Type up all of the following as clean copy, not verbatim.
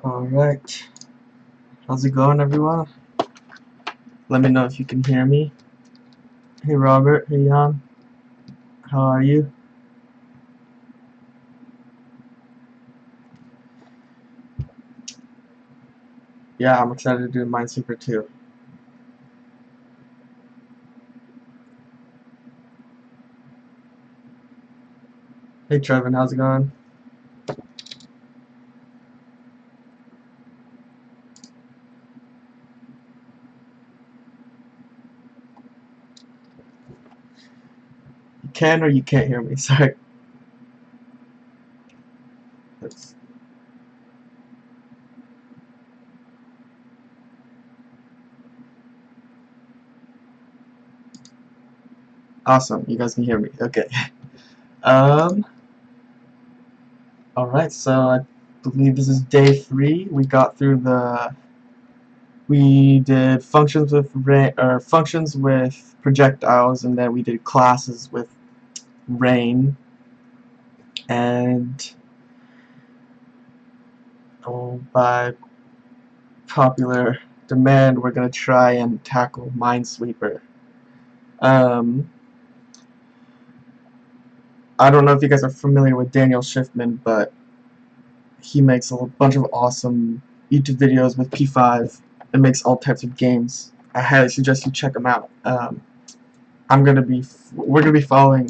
Alright, how's it going, everyone? Let me know if you can hear me. Hey Robert, hey Jan, how are you? Yeah, I'm excited to do Minesweeper too. Hey Trevin, how's it going? You can or you can't hear me, sorry. That's awesome, you guys can hear me, okay. Um, alright, so I believe this is day 3. We did functions with functions with projectiles, and then we did classes with rain, and by popular demand, we're going to try and tackle Minesweeper. I don't know if you guys are familiar with Daniel Schiffman, but he makes a bunch of awesome YouTube videos with P5 and makes all types of games. I highly suggest you check him out. We're gonna be following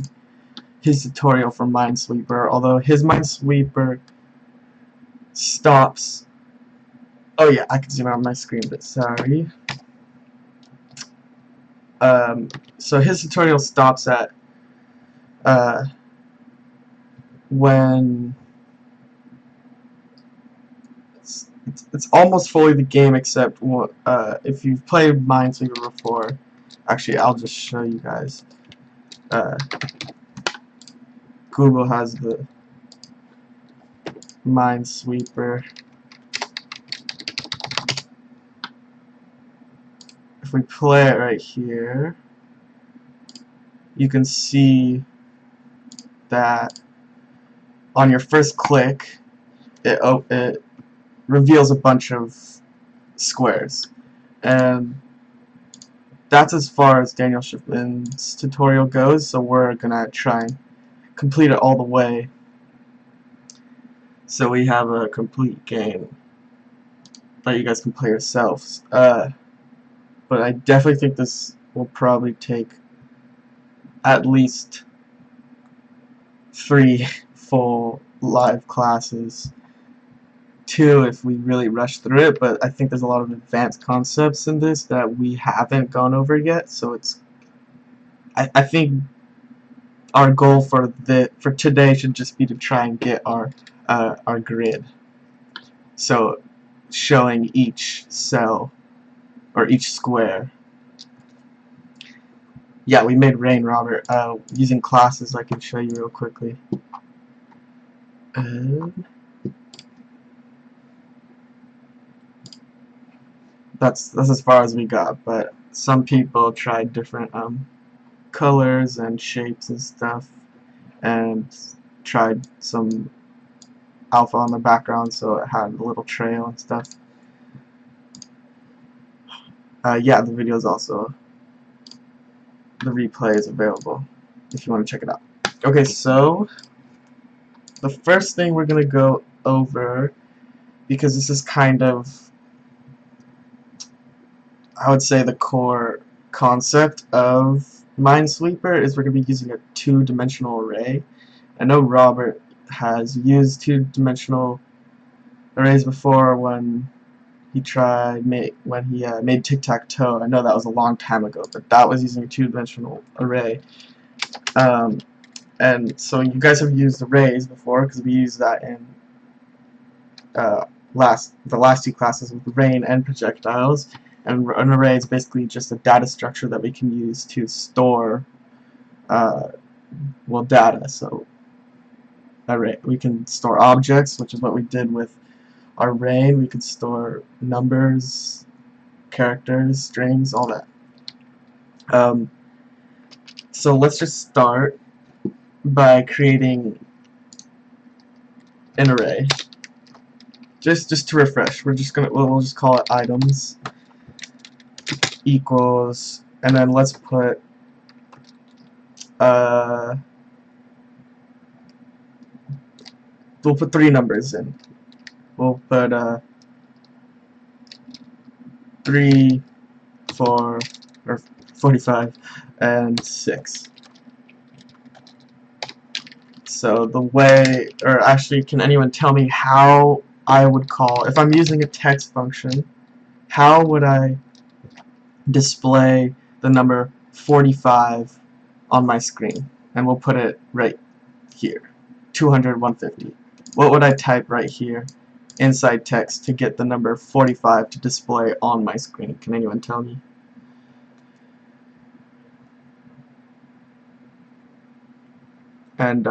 his tutorial for Minesweeper, although his Minesweeper stops. Oh yeah, I can zoom out on my screen, but sorry. So his tutorial stops at when it's almost fully the game, except if you've played Minesweeper before. Actually, I'll just show you guys. Google has the Minesweeper. If we play it right here, you can see that on your first click, it reveals a bunch of squares, and that's as far as Daniel Schiffman's tutorial goes. So we're gonna try and complete it all the way, so we have a complete game that you guys can play yourselves. But I definitely think this will probably take at least 3 full live classes. 2 if we really rush through it, but I think there's a lot of advanced concepts in this that we haven't gone over yet, so I think our goal for today should just be to try and get our grid. So showing each cell or each square. Yeah, we made rain, Robert. Using classes, I can show you real quickly. That's as far as we got, but some people tried different colors and shapes and stuff, and tried some alpha on the background so it had a little trail and stuff. Yeah, the video is also, the replay is available if you want to check it out. Okay, so the first thing we're gonna go over, because this is kind of, I would say, the core concept of Minesweeper, is we're gonna be using a 2-dimensional array. I know Robert has used 2-dimensional arrays before when he made tic-tac-toe. I know that was a long time ago, but that was using a 2-dimensional array. And so you guys have used arrays before, because we used that in the last 2 classes with rain and projectiles. And an array is basically just a data structure that we can use to store data. So array, we can store objects, which is what we did with our rain. We could store numbers, characters, strings, all that. So let's just start by creating an array. just to refresh, we'll just call it items equals, and then let's put we'll put 3 numbers in. We'll put 3, 4, or 45, and 6. So the way, or actually, can anyone tell me how I would call, if I'm using a text function, how would I display the number 45 on my screen? And we'll put it right here, 200, 150. What would I type right here inside text to get the number 45 to display on my screen? Can anyone tell me? And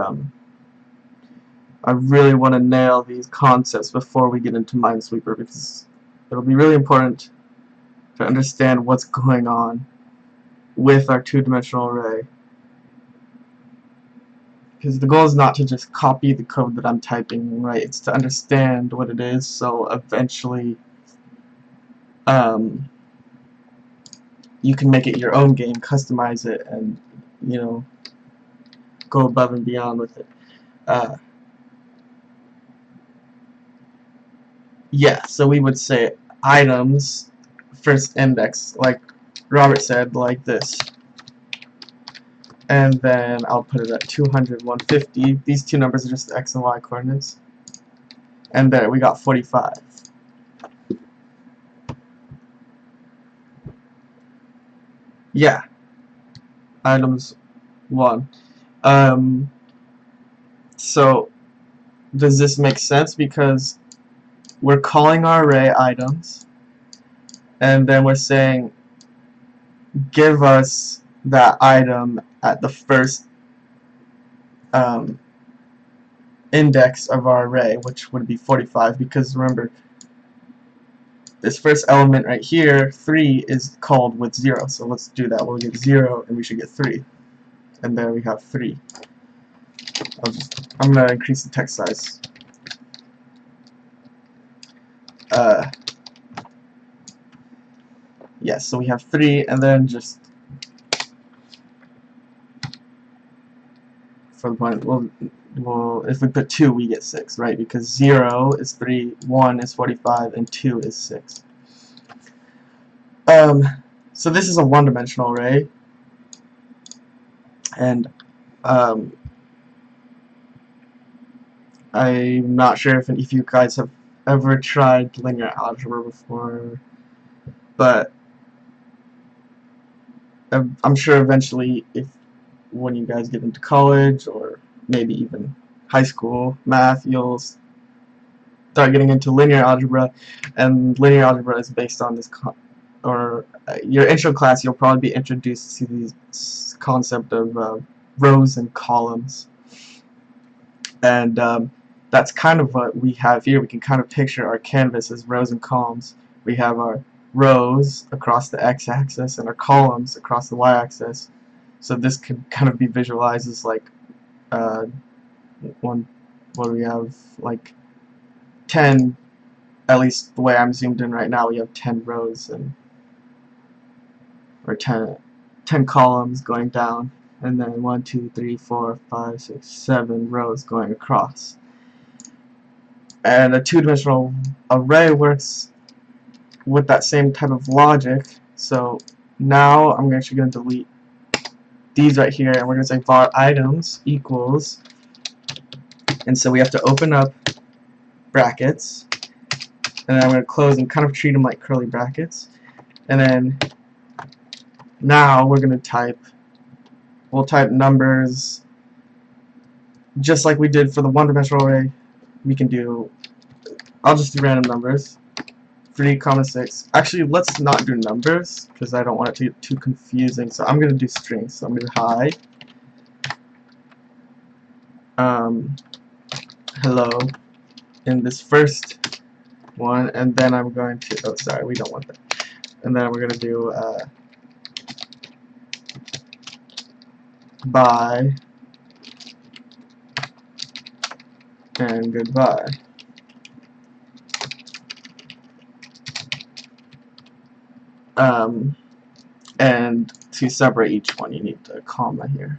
I really want to nail these concepts before we get into Minesweeper, because it'll be really important to understand what's going on with our two-dimensional array. Because the goal is not to just copy the code that I'm typing, right? It's to understand what it is, so eventually you can make it your own game, customize it, and, you know, go above and beyond with it. Yeah, so we would say items first index, like Robert said, like this. And then I'll put it at 200, 150. These two numbers are just the x and y coordinates. And there, we got 45. Yeah, items 1. So, does this make sense? Because we're calling our array items, and then we're saying, give us that item at the first index of our array, which would be 45, because remember, this first element right here, 3, is called with 0, so let's do that. We'll get 0, and we should get 3. And there we have 3. I'm going to increase the text size. Yes, so we have 3, and then just for the point, well, if we put 2, we get 6, right? Because 0 is 3, 1 is 45, and 2 is 6. So this is a one-dimensional array, and I'm not sure if you guys have ever tried linear algebra before, but I'm sure eventually, when you guys get into college or maybe even high school math, you'll start getting into linear algebra, and linear algebra is based on this your intro class. You'll probably be introduced to this concept of rows and columns, and that's kind of what we have here. We can kind of picture our canvas as rows and columns. We have our rows across the x-axis and our columns across the y-axis. So this could kind of be visualized as like what do we have, like 10, at least the way I'm zoomed in right now, we have 10 rows and or 10 columns going down, and then 1, 2, 3, 4, 5, 6, 7 rows going across. And a two-dimensional array works with that same type of logic. So now I'm actually going to delete these right here, and we're going to say var items equals, and so we have to open up brackets, and then I'm going to close and kind of treat them like curly brackets, and then now we're going to we'll type numbers just like we did for the one-dimensional array. We can do, I'll just do random numbers, 3, 6. Actually, let's not do numbers because I don't want it to get too confusing. So I'm going to do strings. So I'm going to do hi, hello in this first one, and then I'm going to, oh sorry, we don't want that. And then we're going to do bye and goodbye. And to separate each one, you need a comma here.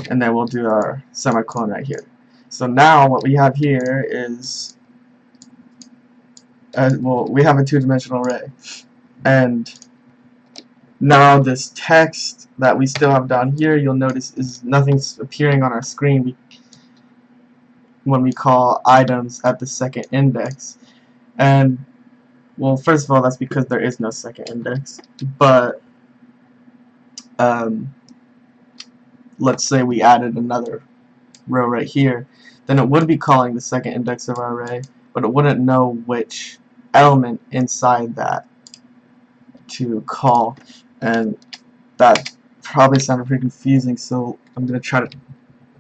And then we'll do our semicolon right here. So now what we have here is, well, we have a two-dimensional array. And now this text that we still have down here, you'll notice is nothing's appearing on our screen when we call items at the second index. And, well, first of all, that's because there is no second index. But let's say we added another row right here, then it would be calling the second index of our array, but it wouldn't know which element inside that to call, and that probably sounded pretty confusing, so I'm going to try to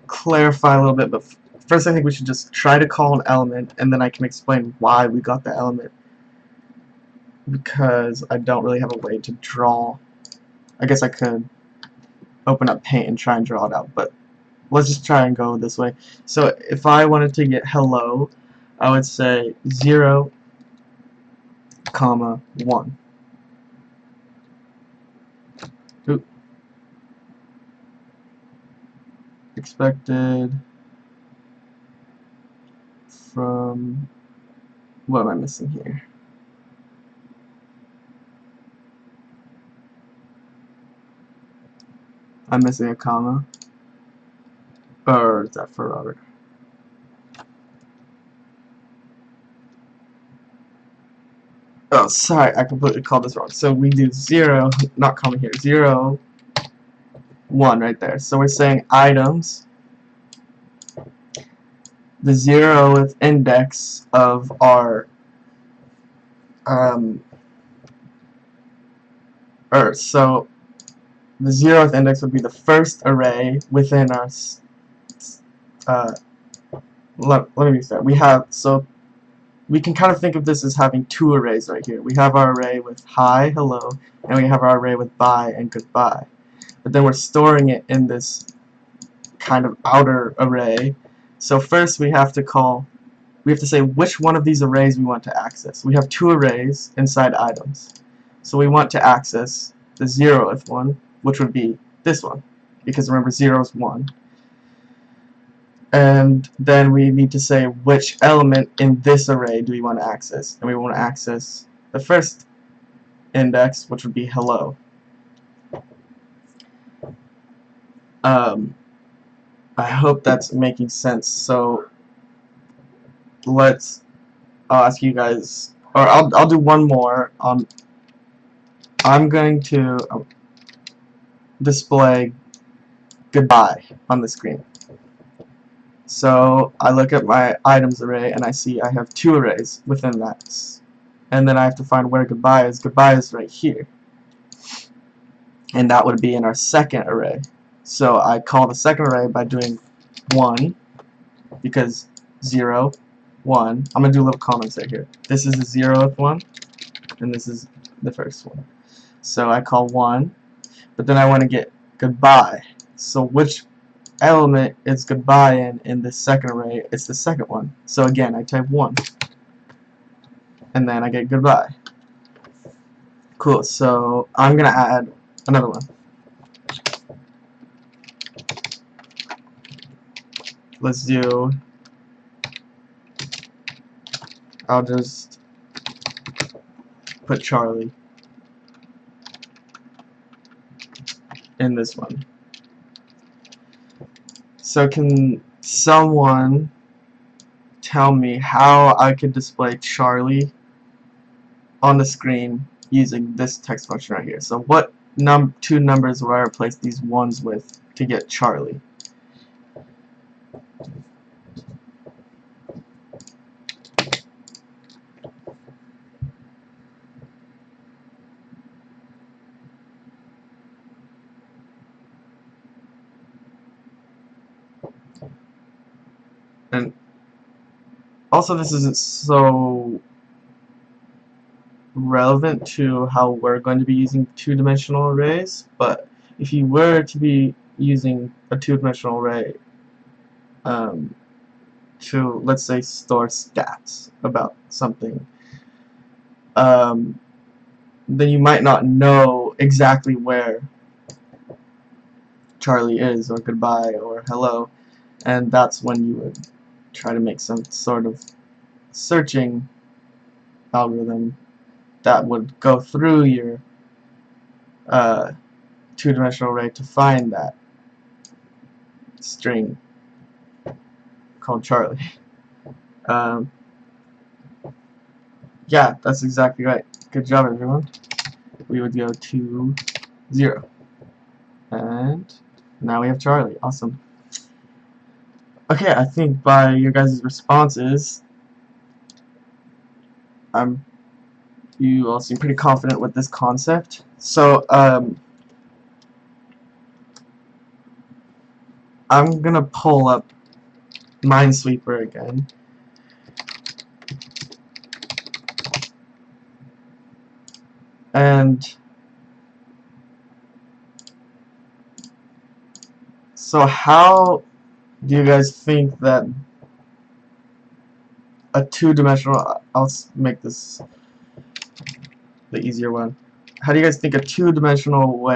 clarify a little bit. But first I think we should just try to call an element, and then I can explain why we got the element, because I don't really have a way to draw. I guess I could open up Paint and try and draw it out, but let's just try and go this way. So if I wanted to get hello, I would say 0, comma 1. Oop. Expected from, what am I missing here? I'm missing a comma. Or is that for Robert? Oh, sorry, I completely called this wrong. So we do 0, not comma here, 0, 1 right there. So we're saying items, the 0th index of our so the 0th index would be the first array within our let me restart. We have, so we can kind of think of this as having two arrays right here. We have our array with hi, hello, and we have our array with bye and goodbye. But then we're storing it in this kind of outer array. So first we have to say which one of these arrays we want to access. We have two arrays inside items. So we want to access the 0th one, which would be this one, because remember 0 is 1. And then we need to say which element in this array do we want to access. And we want to access the first index, which would be hello. I hope that's making sense. So I'll ask you guys, or I'll do one more. I'm going to display goodbye on the screen. So I look at my items array and I see I have two arrays within that. And then I have to find where goodbye is. Goodbye is right here. And that would be in our second array. So I call the second array by doing 1, because 0, 1. I'm going to do little comments right here. This is the 0th one, and this is the first one. So I call 1, but then I want to get goodbye. So which element is goodbye in this second array? It's the second one. So again, I type 1, and then I get goodbye. Cool, so I'm going to add another one. Let's do, I'll just put Charlie in this one. So can someone tell me how I could display Charlie on the screen using this text function right here? So what two numbers will I replace these ones with to get Charlie? And also, this isn't so relevant to how we're going to be using two-dimensional arrays, but if you were to be using a two-dimensional array to, let's say, store stats about something, then you might not know exactly where Charlie is, or goodbye, or hello, and that's when you would try to make some sort of searching algorithm that would go through your two-dimensional array to find that string called Charlie. Yeah, that's exactly right. Good job, everyone. We would go to 0. And now we have Charlie. Awesome. Okay, I think by your guys' responses, you all seem pretty confident with this concept. So, I'm gonna pull up Minesweeper again. And so how do you guys think that a two-dimensional, I'll make this the easier one. How do you guys think a two-dimensional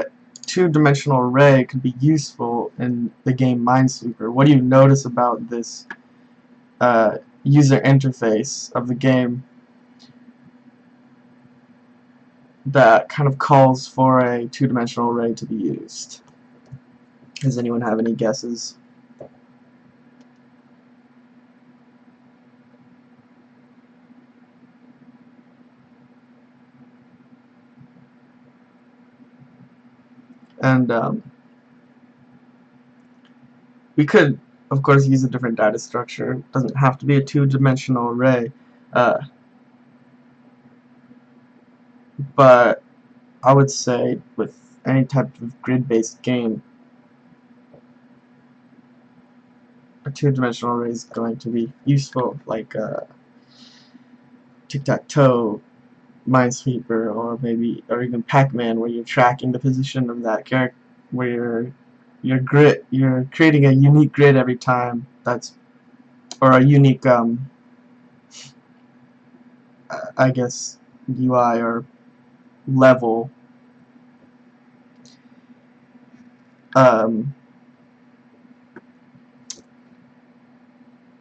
array could be useful in the game Minesweeper? What do you notice about this user interface of the game that kind of calls for a two-dimensional array to be used? Does anyone have any guesses? And we could, of course, use a different data structure. It doesn't have to be a two-dimensional array. But I would say with any type of grid-based game, a two-dimensional array is going to be useful, like tic-tac-toe, Minesweeper, or even Pac-Man, where you're tracking the position of that character, where you're creating a unique grid every time. Or a unique I guess UI or level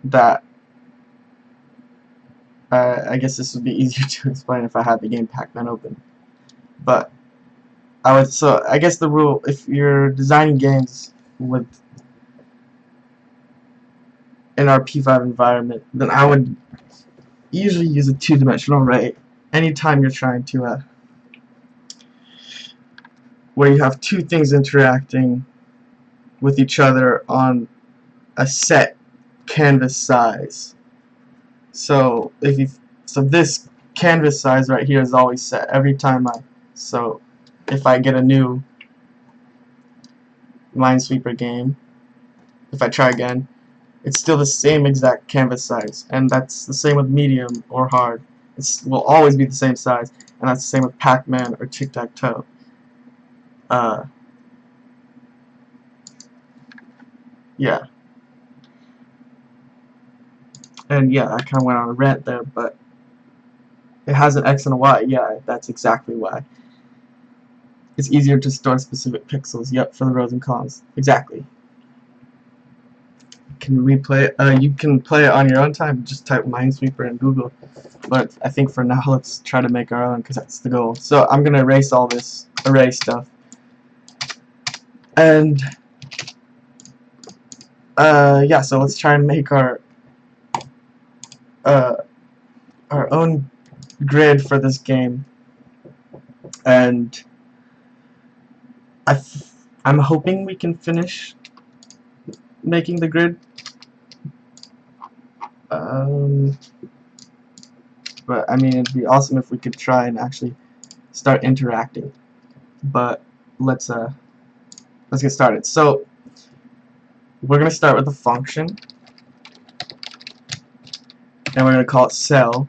that I guess this would be easier to explain if I had the game Pac-Man open. But I guess the rule, if you're designing games with in our P5 environment, then I would usually use a two-dimensional array anytime you're trying to where you have two things interacting with each other on a set canvas size. So this canvas size right here is always set every time so if I get a new Minesweeper game, if I try again, it's still the same exact canvas size, and that's the same with medium or hard. It will always be the same size, and that's the same with Pac-Man or tic-tac-toe. Yeah. And yeah, I kind of went on a rant there, but it has an X and a Y. Yeah, that's exactly why. It's easier to store specific pixels. Yep, for the rows and columns. Exactly. You can play it on your own time. Just type Minesweeper in Google. But I think for now, let's try to make our own, because that's the goal. So I'm gonna erase all this array stuff. And yeah, so let's try and make our own grid for this game. And I'm hoping we can finish making the grid. But I mean, it'd be awesome if we could try and actually start interacting. But let's get started. So we're gonna start with a function, and we're gonna call it cell.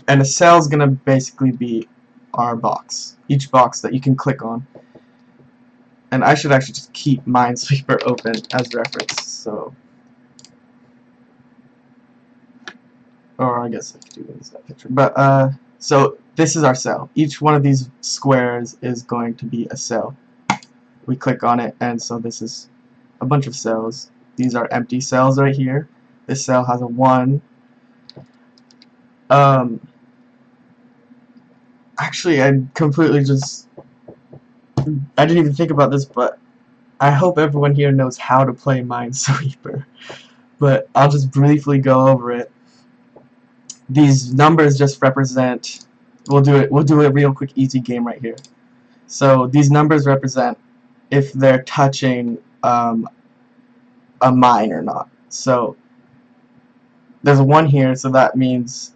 And a cell is gonna basically be our box, each box that you can click on. And I should actually just keep Minesweeper open as reference. So, or I guess I could do this that picture. But so this is our cell. Each one of these squares is going to be a cell. We click on it, and so this is a bunch of cells. These are empty cells right here. This cell has a 1. Actually, I completely just... I didn't even think about this, but I hope everyone here knows how to play Minesweeper. But I'll just briefly go over it. These numbers just represent... We'll do a real quick easy game right here. So these numbers represent if they're touching a mine or not. So there's a 1 here, so that means,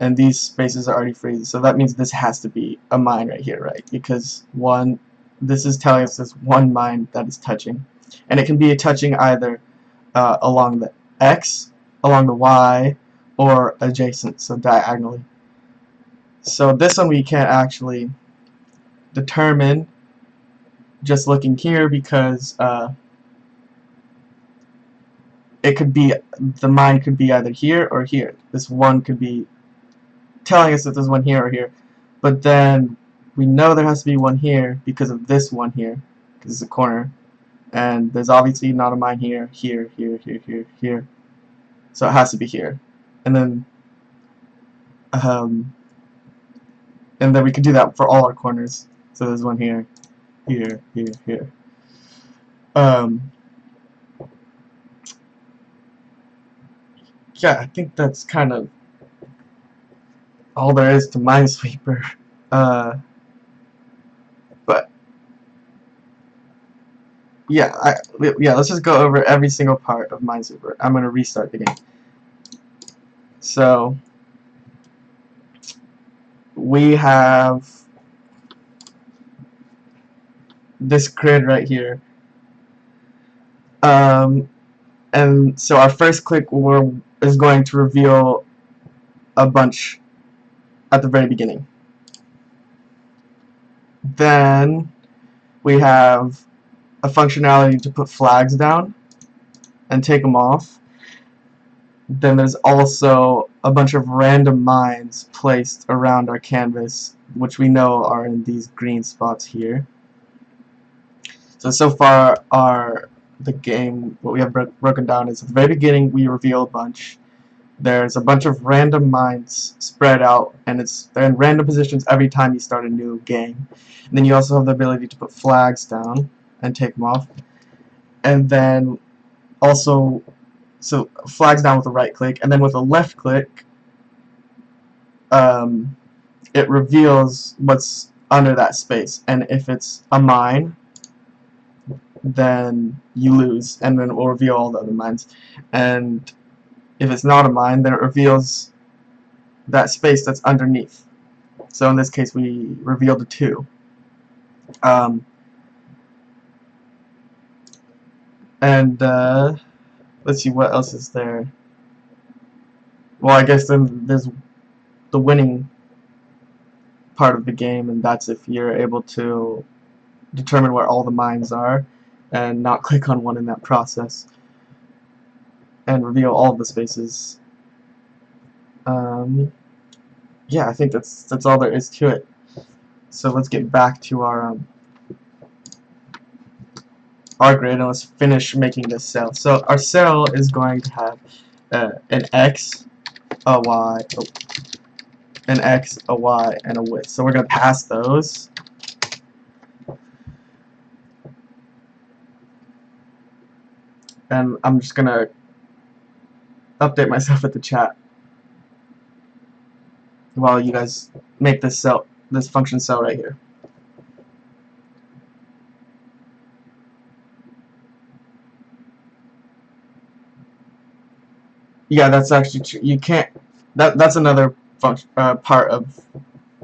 and these spaces are already free, so that means this has to be a mine right here, right? Because 1, this is telling us there's 1 mine that is touching, and it can be touching either along the X, along the Y, or adjacent, so diagonally. So this one we can't actually determine just looking here, because it could be, the mine could be either here or here. This 1 could be telling us that there's 1 here or here, but then we know there has to be 1 here because of this 1 here, because it's a corner, and there's obviously not a mine here, here, here, here, here, here, so it has to be here. And then we could do that for all our corners. So there's 1 here, here, here, here. Yeah, I think that's kind of all there is to Minesweeper. But yeah, let's just go over every single part of Minesweeper. I'm gonna restart the game. So we have this grid right here, and so our first click is going to reveal a bunch at the very beginning. Then we have a functionality to put flags down and take them off. Then there's also a bunch of random mines placed around our canvas, which we know are in these green spots here. So far the game, what we have broken down is at the very beginning we reveal a bunch. There's a bunch of random mines spread out, and they're in random positions every time you start a new game. And then you also have the ability to put flags down and take them off. And then also, so flags down with a right click, and then with a left click, it reveals what's under that space. And if it's a mine, then you lose, and then it will reveal all the other mines. And if it's not a mine, then it reveals that space that's underneath. So in this case, we revealed a 2. Let's see, what else is there? Well, I guess then there's the winning part of the game, and that's if you're able to determine where all the mines are and not click on one in that process, and reveal all of the spaces. Yeah, I think that's all there is to it. So let's get back to our grid, and let's finish making this cell. So our cell is going to have an X, a Y, an X, a Y, and a width. So we're going to pass those. And I'm just going to update myself at the chat while you guys make this function cell right here. Yeah, that's actually true. You can't. That's another function part of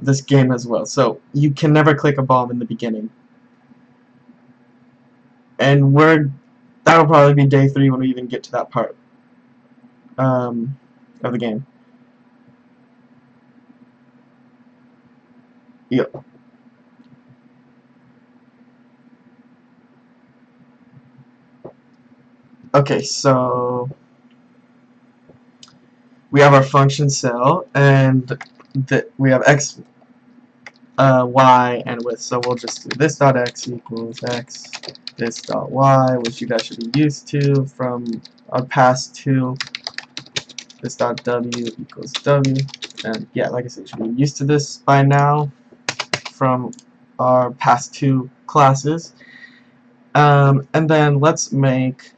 this game as well. So you can never click a bomb in the beginning, and that'll probably be day 3 when we even get to that part of the game. Yep. Okay, so we have our function cell, and we have x, y, and width. So we'll just do this dot x equals x, this dot y, which you guys should be used to from our past two. This dot w equals w, and yeah, like I said, you should be used to this by now from our past two classes. And then let's make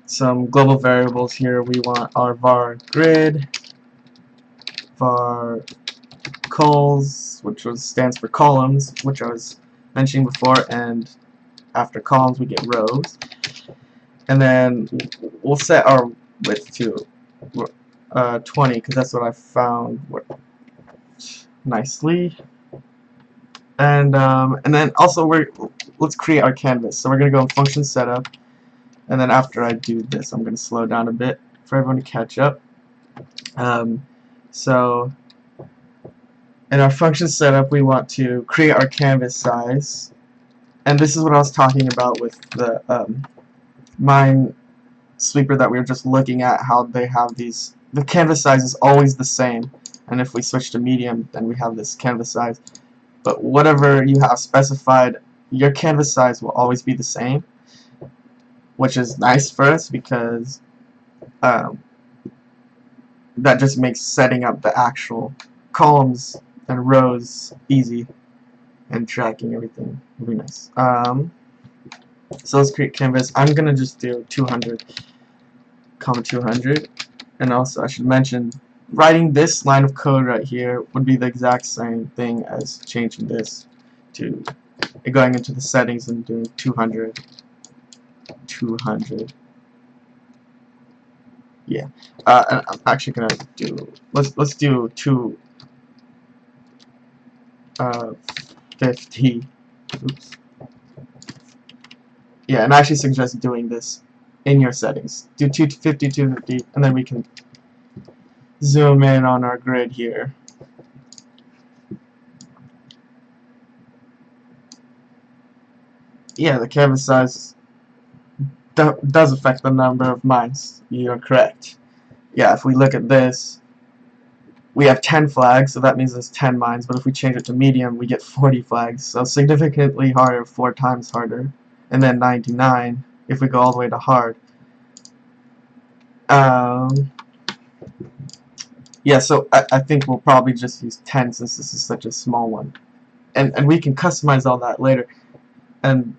some global variables here. We want our var grid, var cols, which stands for columns, which I was mentioning before, and after columns we get rows. And then we'll set our width to 20, because that's what I found worked nicely. And then also let's create our canvas. So we're gonna go in function setup, and then after I do this, I'm gonna slow down a bit for everyone to catch up. So in our function setup, we want to create our canvas size, and this is what I was talking about with the Minesweeper that we were just looking at, how they have these. The canvas size is always the same, and if we switch to medium, then we have this canvas size. But whatever you have specified, your canvas size will always be the same, which is nice for us because that just makes setting up the actual columns and rows easy, and tracking everything will be nice. So let's create canvas. I'm gonna just do 200, 200, and also I should mention, writing this line of code right here would be the exact same thing as changing this to going into the settings and doing 200, 200. Yeah. And I'm actually gonna do, let's do 250. Oops. Yeah, and I actually suggest doing this in your settings. Do 250, 250, and then we can zoom in on our grid here. Yeah, the canvas size does affect the number of mines. You're correct. Yeah, if we look at this, we have 10 flags, so that means there's 10 mines, but if we change it to medium, we get 40 flags, so significantly harder, 4 times harder. And then 99 if we go all the way to hard. Yeah, so I think we'll probably just use 10 since this is such a small one. And we can customize all that later. And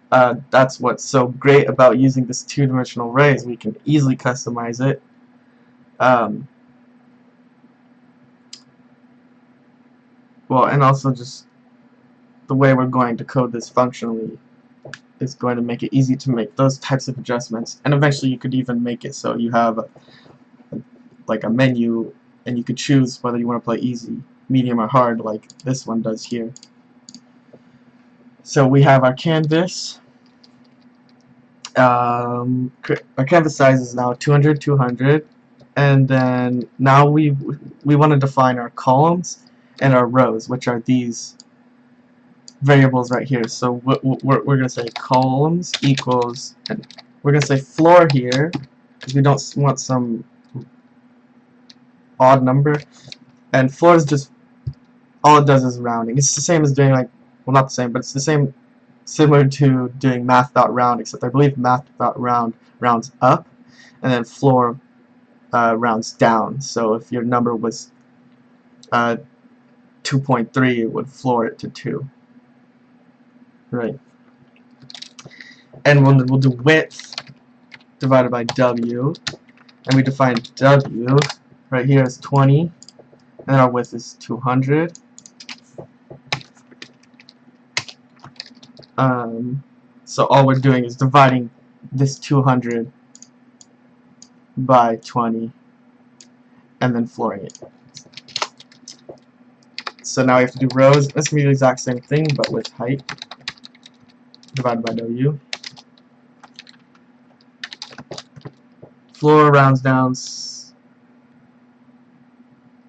that's what's so great about using this two-dimensional array, is we can easily customize it. Well, and also just the way we're going to code this functionally is going to make it easy to make those types of adjustments. And eventually you could even make it so you have like a menu, and you could choose whether you want to play easy, medium, or hard, like this one does here. So we have our canvas. Our canvas size is now 200, 200, and then now we want to define our columns and our rows, which are these variables right here. So we're going to say columns equals, and we're going to say floor here because we don't want some odd number, and floor is just, all it does is rounding. It's the same as doing, like, well, not the same, but it's the same, similar to doing math.round, except I believe math.round rounds up, and then floor rounds down. So if your number was 2.3, it would floor it to 2. Right. And we'll do width divided by W, and we define W right here as 20, and our width is 200. So all we're doing is dividing this 200 by 20 and then flooring it. So now we have to do rows. This can be the exact same thing, but with height divided by W. Floor rounds down,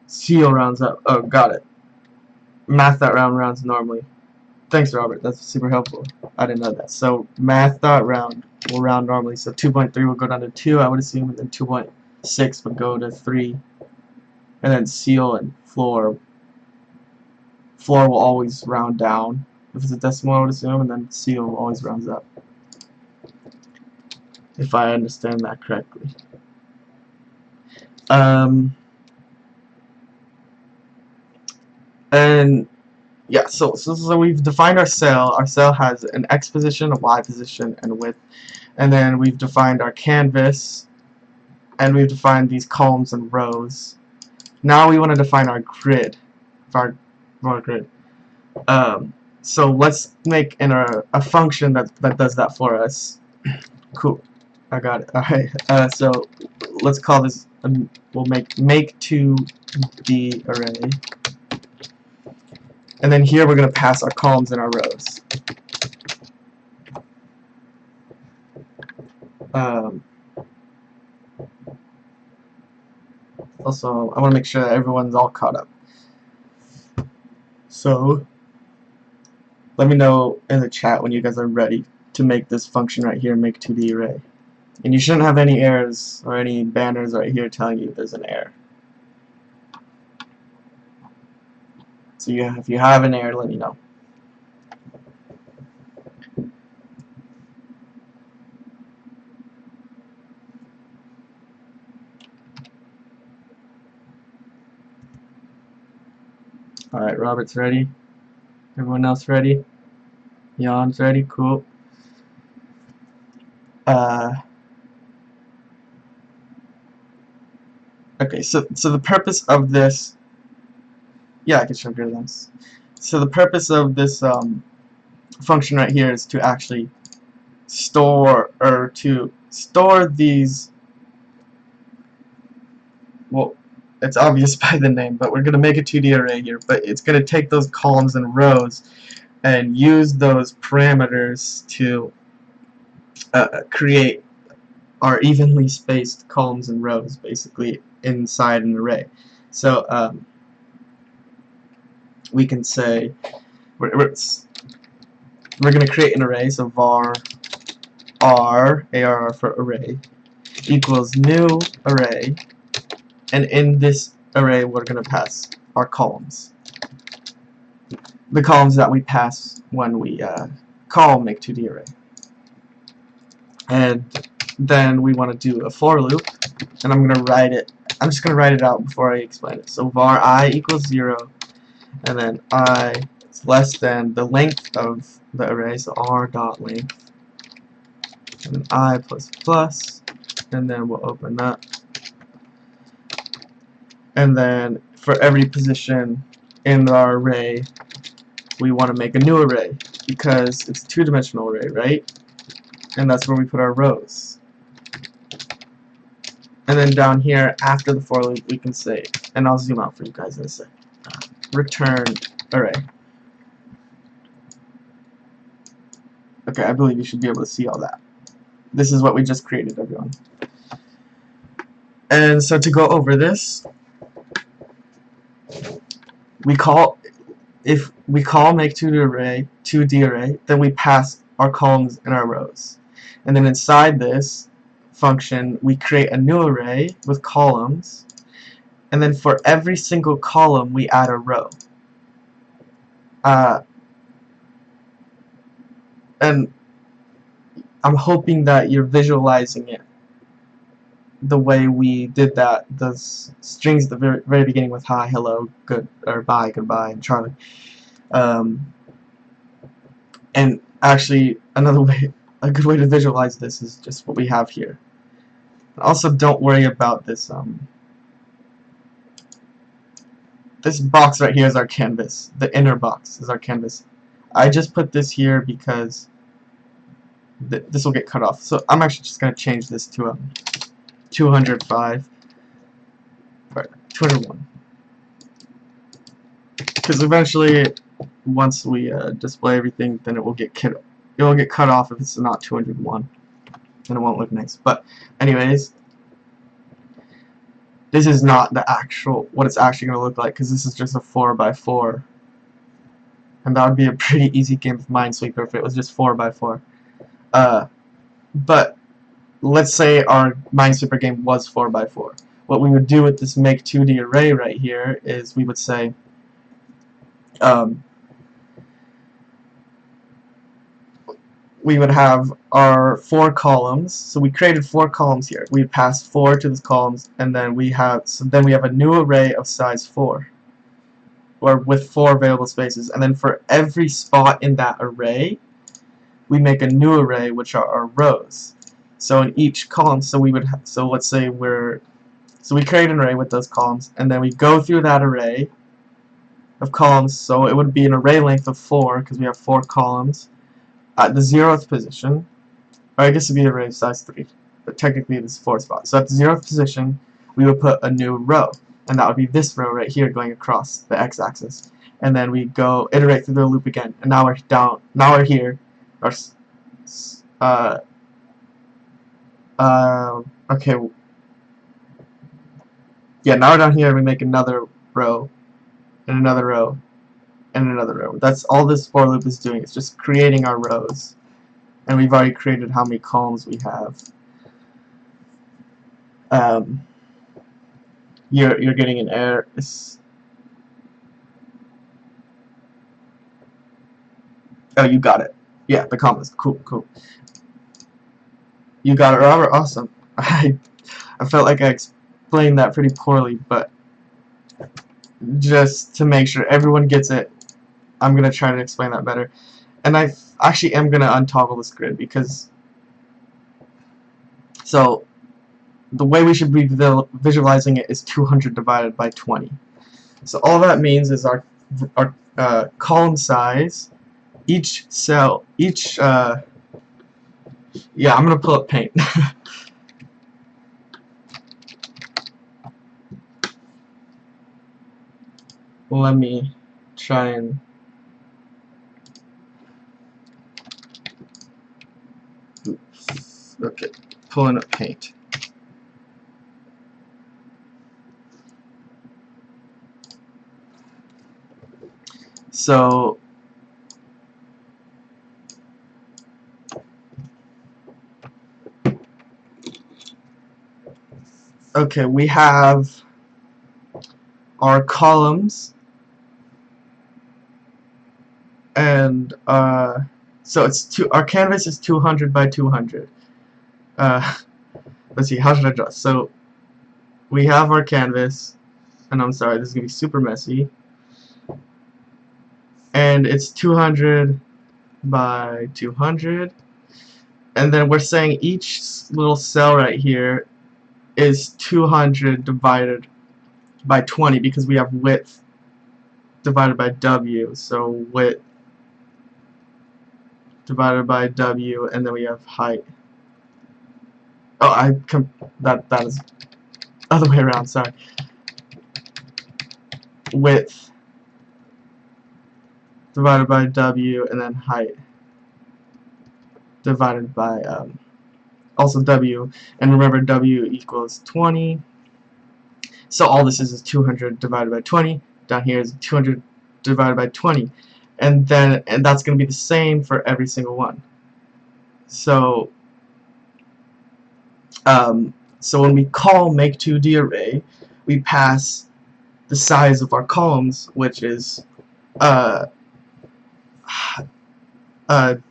seal rounds up. Oh, got it. Math.round rounds normally. Thanks, Robert. That's super helpful. I didn't know that. So math.round will round normally. So 2.3 will go down to 2, I would assume, and then 2.6 would go to 3. and then seal and floor. Floor will always round down if it's a decimal, I would assume, and then seal always rounds up. If I understand that correctly. And yeah, so we've defined our cell. Our cell has an X position, a Y position, and a width. And then we've defined our canvas, and we've defined these columns and rows. Now we want to define our grid, our grid. So let's make a function that does that for us. Cool, I got it. All right. So let's call this. We'll make 2D array. And then here we're going to pass our columns and our rows. Also, I want to make sure that everyone's all caught up. So, let me know in the chat when you guys are ready to make this function right here, make 2D array. And you shouldn't have any errors or any banners right here telling you there's an error. So if you have an error, let me know. Alright, Robert's ready. Everyone else ready? Jan's ready? Cool. Okay, so the purpose of this, yeah, I can show grid lengths. So the purpose of this function right here is to actually store these. Well, it's obvious by the name, but we're gonna make a 2D array here. But it's gonna take those columns and rows and use those parameters to create our evenly spaced columns and rows, basically inside an array. So we can say we're going to create an array. So var arr for array equals new array, and in this array we're going to pass our columns, the columns that we pass when we call make 2D array. And then we want to do a for loop, and I'm going to write it. I'm just going to write it out before I explain it. So var I equals 0, and then I is less than the length of the array, so r dot length, and then I plus plus, and then we'll open that. And then for every position in our array, we want to make a new array because it's a two-dimensional array, right? And that's where we put our rows. And then down here, after the for loop, we can say, and I'll zoom out for you guys in a sec, return array. Okay, I believe you should be able to see all that. This is what we just created, everyone. And so to go over this, if we call make 2D array, then we pass our columns and our rows. And then inside this function, we create a new array with columns, and then for every single column we add a row. And I'm hoping that you're visualizing it the way we did that. Those strings at the very beginning with hi, hello, good, or bye, goodbye, and Charlie. And actually, a good way to visualize this is just what we have here. Also, don't worry about this. This box right here is our canvas. The inner box is our canvas. I just put this here because this will get cut off. So I'm actually just going to change this to 205, or 201. Because eventually, once we display everything, then it will get cut off if it's not 201, and it won't look nice. But anyways, this is not what it's actually going to look like, because this is just a 4x4, and that would be a pretty easy game of Minesweeper if it was just 4x4. But let's say our Minesweeper game was 4x4. what we would do with this make 2D array right here is we would say we would have our 4 columns. So we created 4 columns here. We passed 4 to these columns, and then we have a new array of size 4, or with 4 available spaces. And then for every spot in that array, we make a new array, which are our rows. So in each column, let's say we create an array with those columns, and then we go through that array of columns. So it would be an array length of 4 because we have 4 columns. At the 0th position, or I guess it would be an array of size 3, but technically this is 4 spots. So at the 0th position, we would put a new row, and that would be this row right here going across the x-axis. And then we go iterate through the loop again, and now we're down. Now we're here. Okay. Yeah, now we're down here, and we make another row, and another row, and another row. That's all this for loop is doing. It's just creating our rows, and we've already created how many columns we have. You're getting an error. Oh, you got it. Yeah, the commas. Cool. You got it, Robert. Awesome. I felt like I explained that pretty poorly, but just to make sure everyone gets it, I'm gonna try to explain that better. And I actually am gonna untoggle this grid because the way we should be visualizing it is 200 divided by 20. So all that means is our column size, each cell, yeah, I'm gonna pull up Paint. Let me try and okay, pulling up Paint. So okay, we have our columns, and so it's our canvas is 200 by 200. Let's see, how should I draw? So we have our canvas, and I'm sorry, this is gonna be super messy, and it's 200 by 200, and then we're saying each little cell right here is 200 divided by 20 because we have width divided by W. So width divided by W, and then we have height. Oh, that is other way around. Sorry. Width divided by W, and then height divided by also W. And remember, W equals 20. So all this is 200 divided by 20. Down here is 200 divided by 20. And that's going to be the same for every single one. So so when we call make2D array, we pass the size of our columns, which is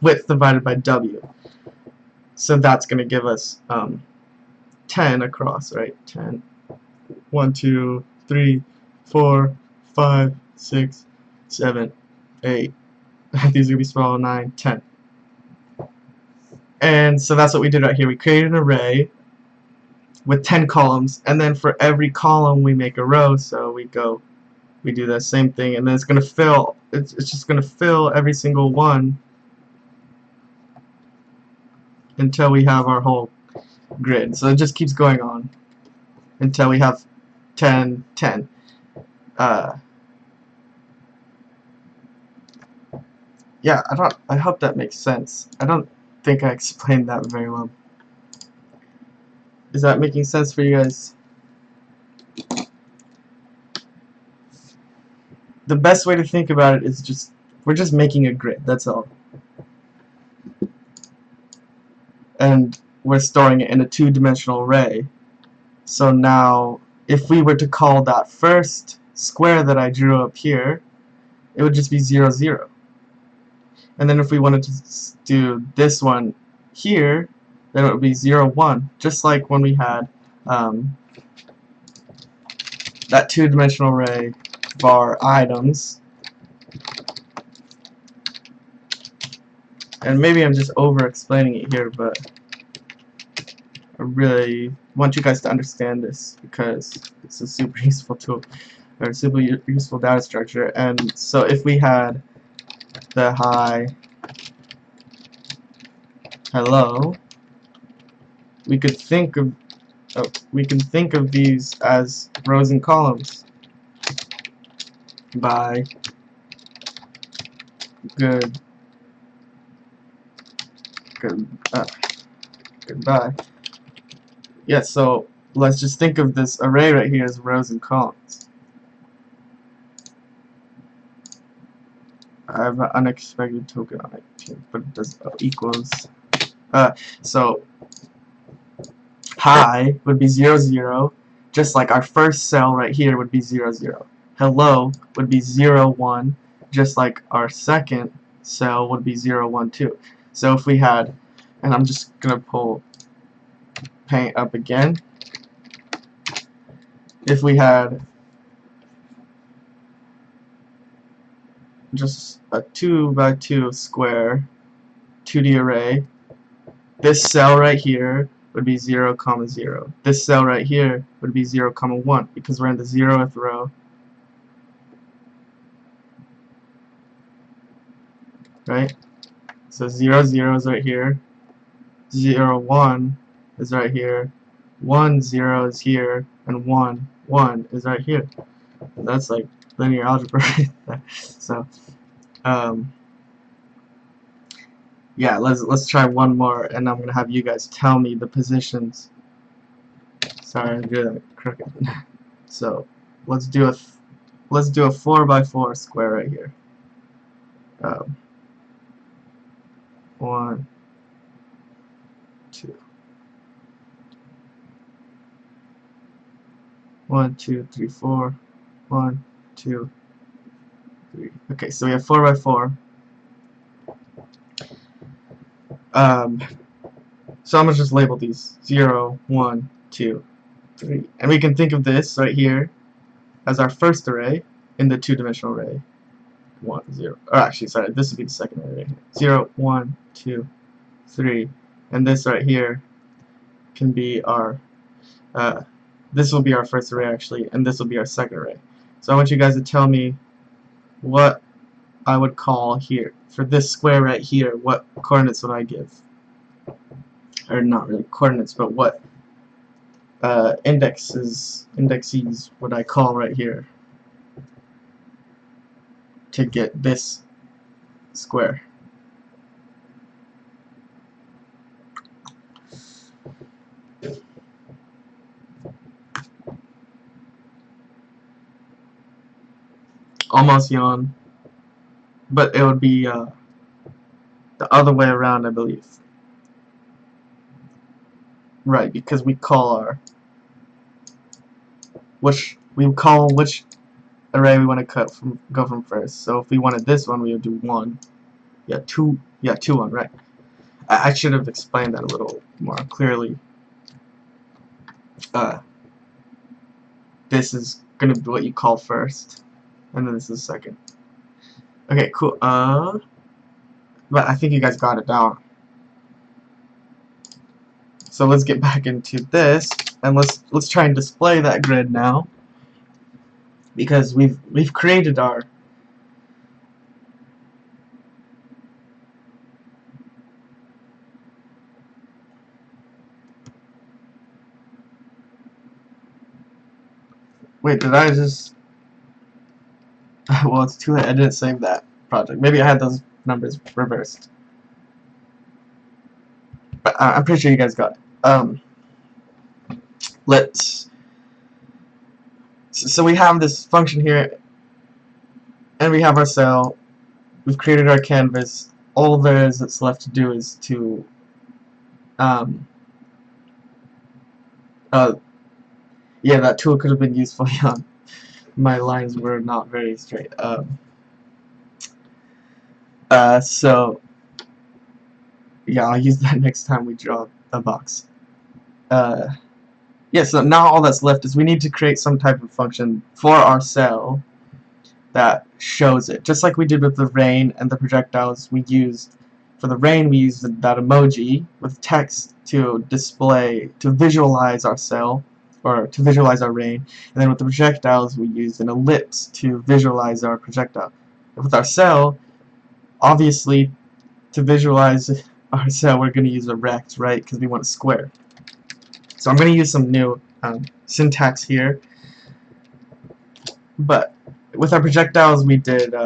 width divided by W. So that's going to give us 10 across, right? 10. 1, 2, 3, 4, 5, 6, 7, 8. These are going to be small. 9, 10. And so that's what we did right here. We created an array with 10 columns, and then for every column we make a row. So we do the same thing, and then it's going to fill. It's just going to fill every single one until we have our whole grid. So it just keeps going on until we have 10, 10. Yeah, I hope that makes sense. I don't think I explained that very well. Is that making sense for you guys? The best way to think about it is we're just making a grid, that's all. And we're storing it in a two-dimensional array. So now if we were to call that first square that I drew up here, it would just be 0, 0. And then if we wanted to do this one here, then it would be 0, 1, just like when we had that two-dimensional array var items. And maybe I'm just over-explaining it here, but I really want you guys to understand this because it's a super useful tool, or super useful data structure. And so if we had the hi, hello, we could think of these as rows and columns by goodbye. Yeah, so let's just think of this array right here as rows and columns. I have an unexpected token on it, but it does equals. So hi would be 0, 0, just like our first cell right here would be 0, 0. Hello would be 0, 1, just like our second cell would be 0, 1, 2. So if we had, and I'm just gonna pull paint up again. If we had just a 2 by 2 square 2D array, this cell right here would be 0, 0. This cell right here would be 0, 1, because we're in the 0th row. Right? So 0, 0 is right here. 0, 1 is right here. 1, 0 is here. And 1, 1 is right here. And that's like linear algebra right there. So, yeah, let's try one more, and I'm gonna have you guys tell me the positions. Sorry, I drew that crooked. So let's do a 4 by 4 square right here. 1, 2, 1, 2, 3, 4. 1, 2, 3. Okay, so we have 4 by 4. So I'm gonna just label these 0, 1, 2, 3, and we can think of this right here as our first array in the two-dimensional array. 1, 0. Or actually, sorry, this would be the second array. 0, 1, 2, 3, and this right here can be our. This will be our first array actually, and this will be our second array. So I want you guys to tell me what I would call here for this square right here. What coordinates would I give? Or not really coordinates, but what indices would I call right here to get this square? Almost yawn, but it would be the other way around, I believe. Right, because we call our which array we want to go from first. So if we wanted this one, we would do 1. Yeah, 2. Yeah, 2, 1. Right. I should have explained that a little more clearly. This is gonna be what you call first, and then this is second. Okay, cool. But I think you guys got it down. So let's get back into this, and let's try and display that grid now, because we've created our wait, did I just well, it's too late. I didn't save that project. Maybe I had those numbers reversed. But I'm pretty sure you guys got it. So we have this function here, and we have our cell. We've created our canvas. All there is that's left to do is to Yeah, that tool could have been useful. Yeah, my lines were not very straight. So yeah, I'll use that next time we draw a box. Yeah, so now all that's left is we need to create some type of function for our cell that shows it. Just like we did with the rain and the projectiles we used. For the rain, we used that emoji with text to display, to visualize our cell, or to visualize our rain. And then with the projectiles, we used an ellipse to visualize our projectile. With our cell, obviously, to visualize our cell, we're going to use a rect, right? Because we want a square. So I'm going to use some new syntax here. But with our projectiles, we did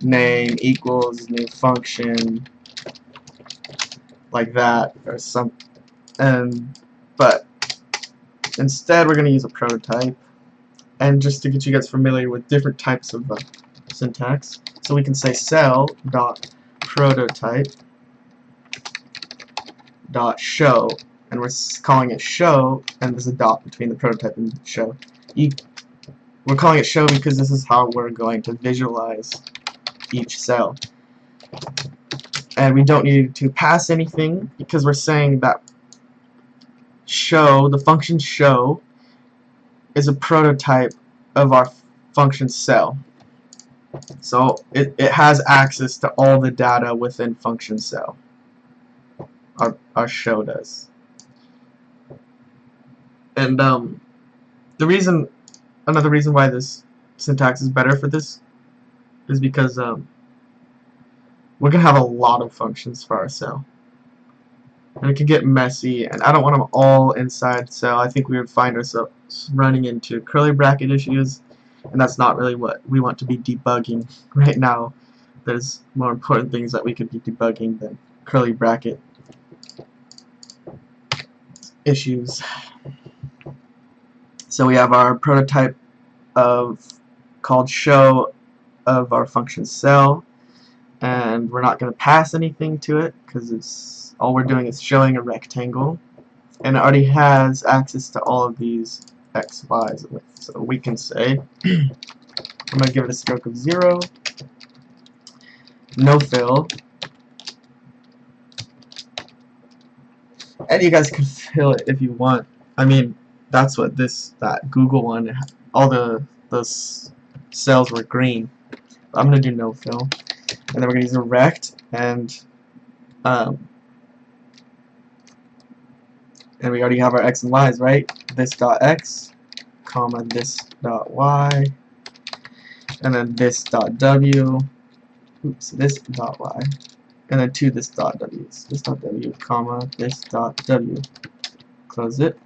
name equals new function, like that, or some. But instead, we're going to use a prototype. And just to get you guys familiar with different types of syntax, so we can say cell dot prototype dot show, and we're calling it show, and there's a dot between the prototype and show. We're calling it show because this is how we're going to visualize each cell. And we don't need to pass anything because we're saying that show, the function show, is a prototype of our function cell. So it has access to all the data within function cell. Our show does. And another reason why this syntax is better for this is because we're gonna have a lot of functions for our cell, and it can get messy, and I don't want them all inside cell. I think we would find ourselves running into curly bracket issues, and that's not really what we want to be debugging right now. There's more important things that we could be debugging than curly bracket issues. So we have our prototype called show of our function cell, and we're not going to pass anything to it because it's all we're doing is showing a rectangle, and it already has access to all of these x, y's, and width. So we can say I'm going to give it a stroke of 0, no fill, and you guys can fill it if you want. I mean, that's what that Google one, all those cells were green. But I'm going to do no fill, and then we're going to use a rect, and we already have our x and y's, right? This dot x, comma this dot y, and then this dot w, oops, this dot y, and then to this dot w, so this dot w, comma this dot w. Close it.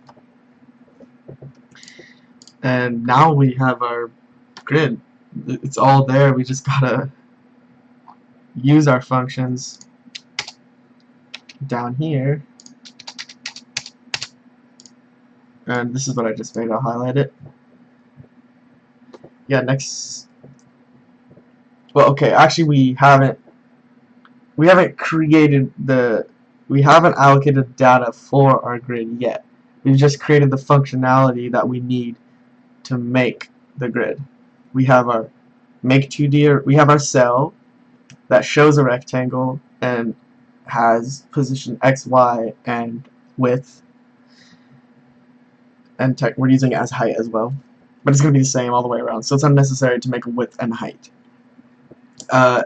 And now we have our grid. It's all there. We just gotta use our functions down here. And this is what I just made. I'll highlight it. Yeah, next. Well, okay. Actually, we haven't allocated data for our grid yet. We've just created the functionality that we need to make the grid. We have our make 2D. We have our cell that shows a rectangle and has position x, y, and width. And we're using it as height as well, but it's going to be the same all the way around, so it's unnecessary to make a width and height. And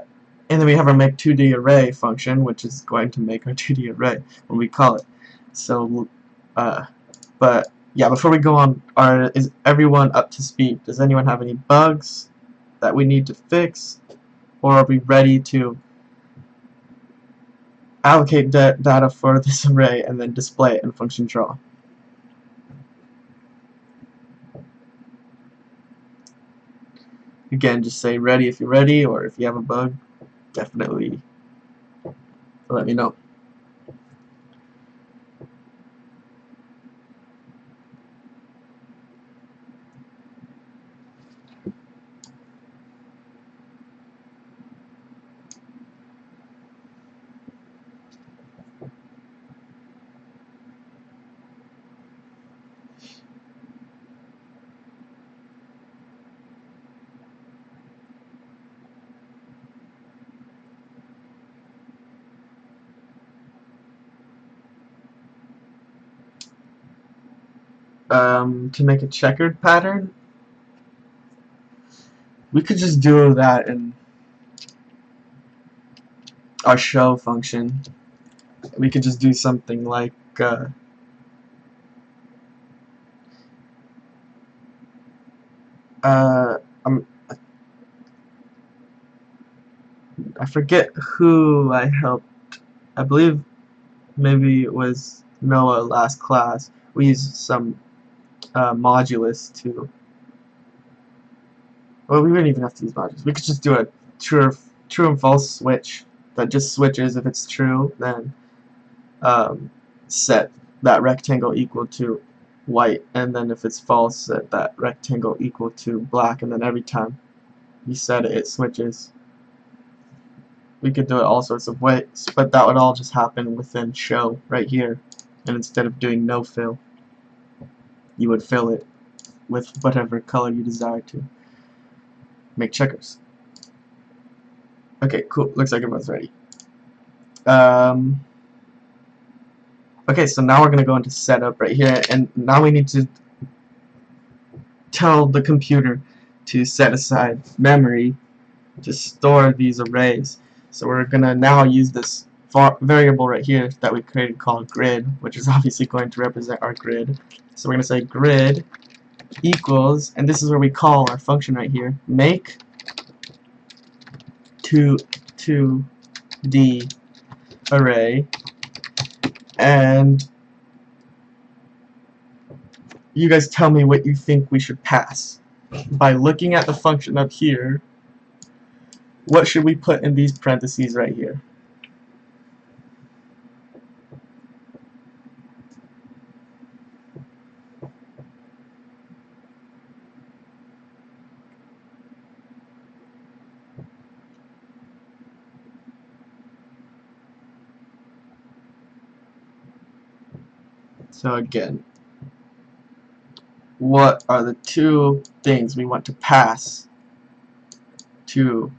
then we have our make 2D array function, which is going to make our 2D array when we call it. So, but yeah, before we go on, is everyone up to speed? Does anyone have any bugs that we need to fix, or are we ready to allocate data for this array and then display it in function draw? Again, just say ready if you're ready, or if you have a bug, definitely let me know. to make a checkered pattern, we could just do that in our show function. We could just do something like I forget who I helped. I believe maybe it was Noah last class. We used some modulus to. Well, we wouldn't even have to use modulus. We could just do a true and false switch that just switches. If it's true, then set that rectangle equal to white, and then if it's false, set that rectangle equal to black, and then every time you set it, it switches. We could do it all sorts of ways, but that would all just happen within show right here, and instead of doing no fill, you would fill it with whatever color you desire to make checkers. Okay, cool. Looks like everyone's ready. Okay, so now we're going to go into setup right here, and now we need to tell the computer to set aside memory to store these arrays. So we're going to now use this variable right here that we created called grid, which is obviously going to represent our grid. So we're going to say grid equals, and this is where we call our function right here, make 2D array, and you guys tell me what you think we should pass. By looking at the function up here, what should we put in these parentheses right here? So again, what are the two things we want to pass to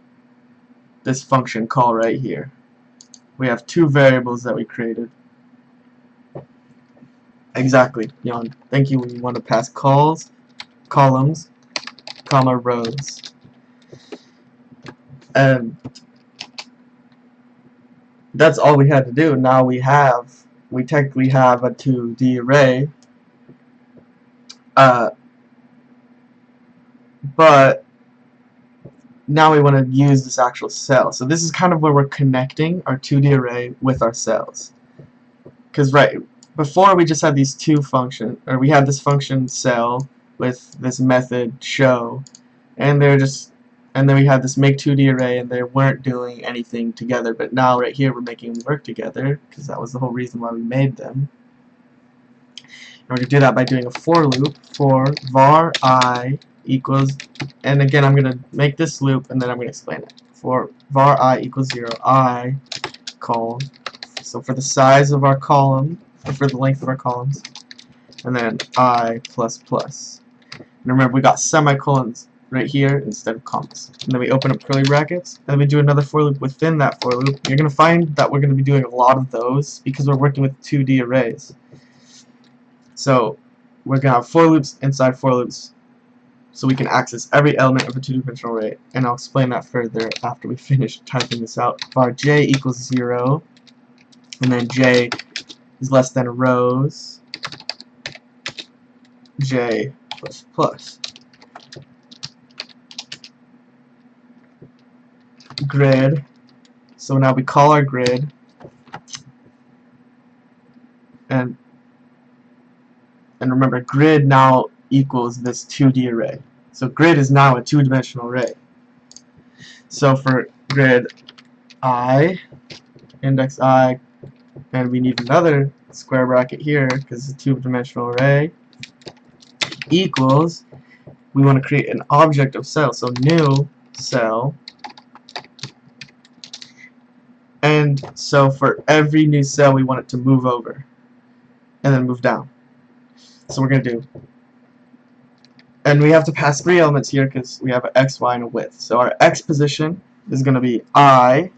this function call right here? We have two variables that we created. Exactly, Jan. Thank you. We want to pass columns, comma, rows. And that's all we had to do. Now we technically have a 2D array, but now we want to use this actual cell. So this is kind of where we're connecting our 2D array with our cells. Because right before we just had these two functions, or we had this function cell with this method show, and they're just, and then we had this make 2D array, and they weren't doing anything together. But now right here we're making them work together, because that was the whole reason why we made them. And we're going to do that by doing a for loop for var I equals, and again I'm going to make this loop and then I'm going to explain it. For var I equals 0, I call, so for the size of our column, or for the length of our columns, and then I plus plus. And remember, we got semicolons right here instead of commas. And then we open up curly brackets, and then we do another for loop within that for loop. You're going to find that we're going to be doing a lot of those because we're working with 2D arrays. So we're going to have for loops inside for loops, so we can access every element of a two-dimensional array, and I'll explain that further after we finish typing this out. Var j equals 0, and then j is less than rows, j plus plus. Grid, so now we call our grid, and remember, grid now equals this 2D array. So grid is now a two-dimensional array. So for grid I, index I, and we need another square bracket here because it's a two-dimensional array, equals, we want to create an object of cell. So new cell, and so for every new cell we want it to move over and then move down. So we're going to do, and we have to pass three elements here because we have an x, y, and a width. So our x position is going to be I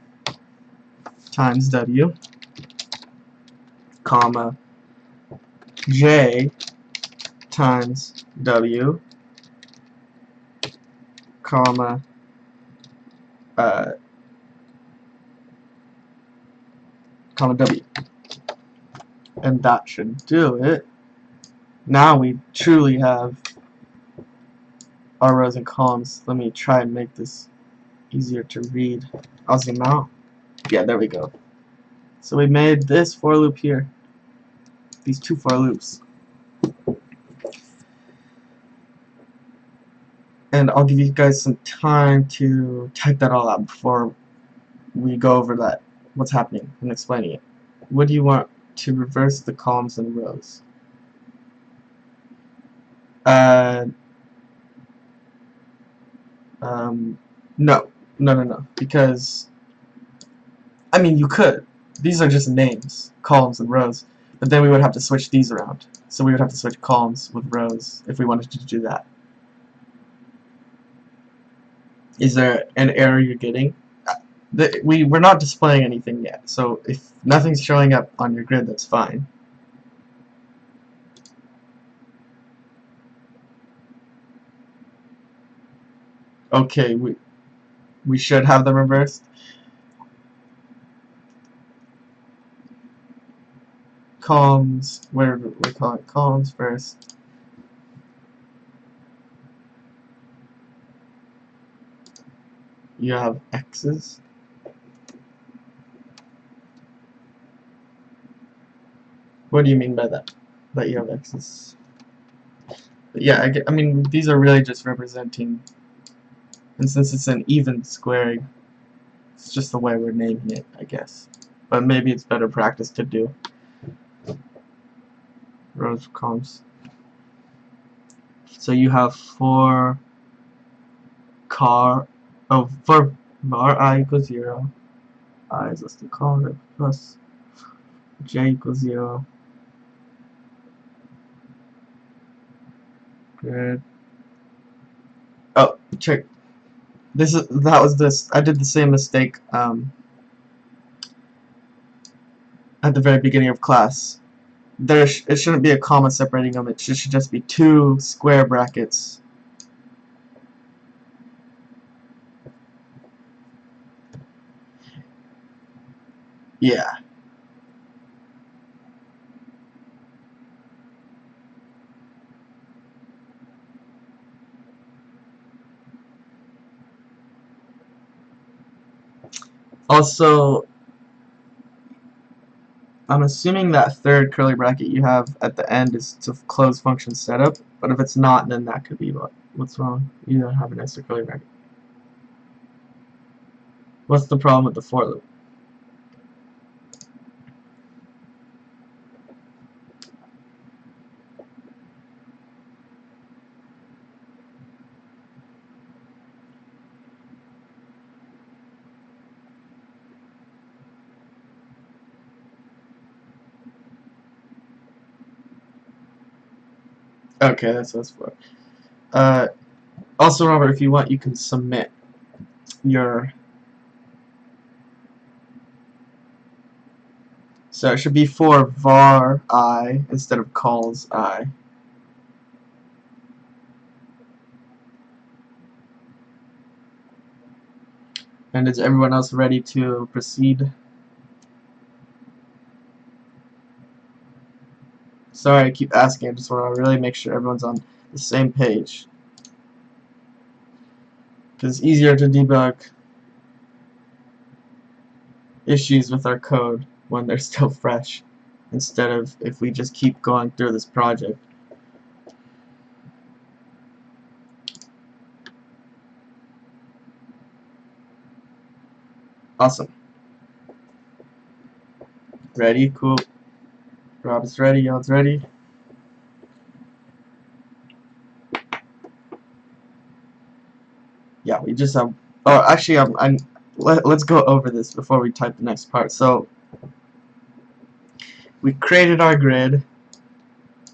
times w, comma, j times W, comma, comma W. And that should do it. Now we truly have our rows and columns. Let me try and make this easier to read. I'll zoom out. Yeah, there we go. So we made this for loop here. These two for loops. And I'll give you guys some time to type that all out before we go over that, what's happening, and explaining it. What do you want to reverse the columns and rows? No, because, I mean, you could. These are just names, columns and rows, but then we would have to switch these around. So we would have to switch columns with rows if we wanted to do that. Is there an error you're getting? We're not displaying anything yet, so if nothing's showing up on your grid, that's fine. Okay, we should have them reversed. Columns, where we call it columns first. You have X's. What do you mean by that? That you have X's? But yeah, I mean, these are really just representing, and since it's an even square, it's just the way we're naming it, I guess. But maybe it's better practice to do. Rows, columns. So you have for var I equals 0, I is less than column plus j equals 0. Good. Oh, check. I did the same mistake at the very beginning of class. It shouldn't be a comma separating them. It should just be two square brackets. Yeah. Also, I'm assuming that third curly bracket you have at the end is to close function setup, but if it's not, then that could be what's wrong. You don't have an extra curly bracket. What's the problem with the for loop? Okay, that's what it's for. Also, Robert, if you want, you can submit your... So it should be for var I instead of calls I. And is everyone else ready to proceed? Sorry I keep asking, I just want to really make sure everyone's on the same page. Because it's easier to debug issues with our code when they're still fresh, instead of if we just keep going through this project. Awesome. Ready? Cool. Rob is ready. Y'all's ready? Yeah, we just have... Oh, actually, let's go over this before we type the next part. So, we created our grid,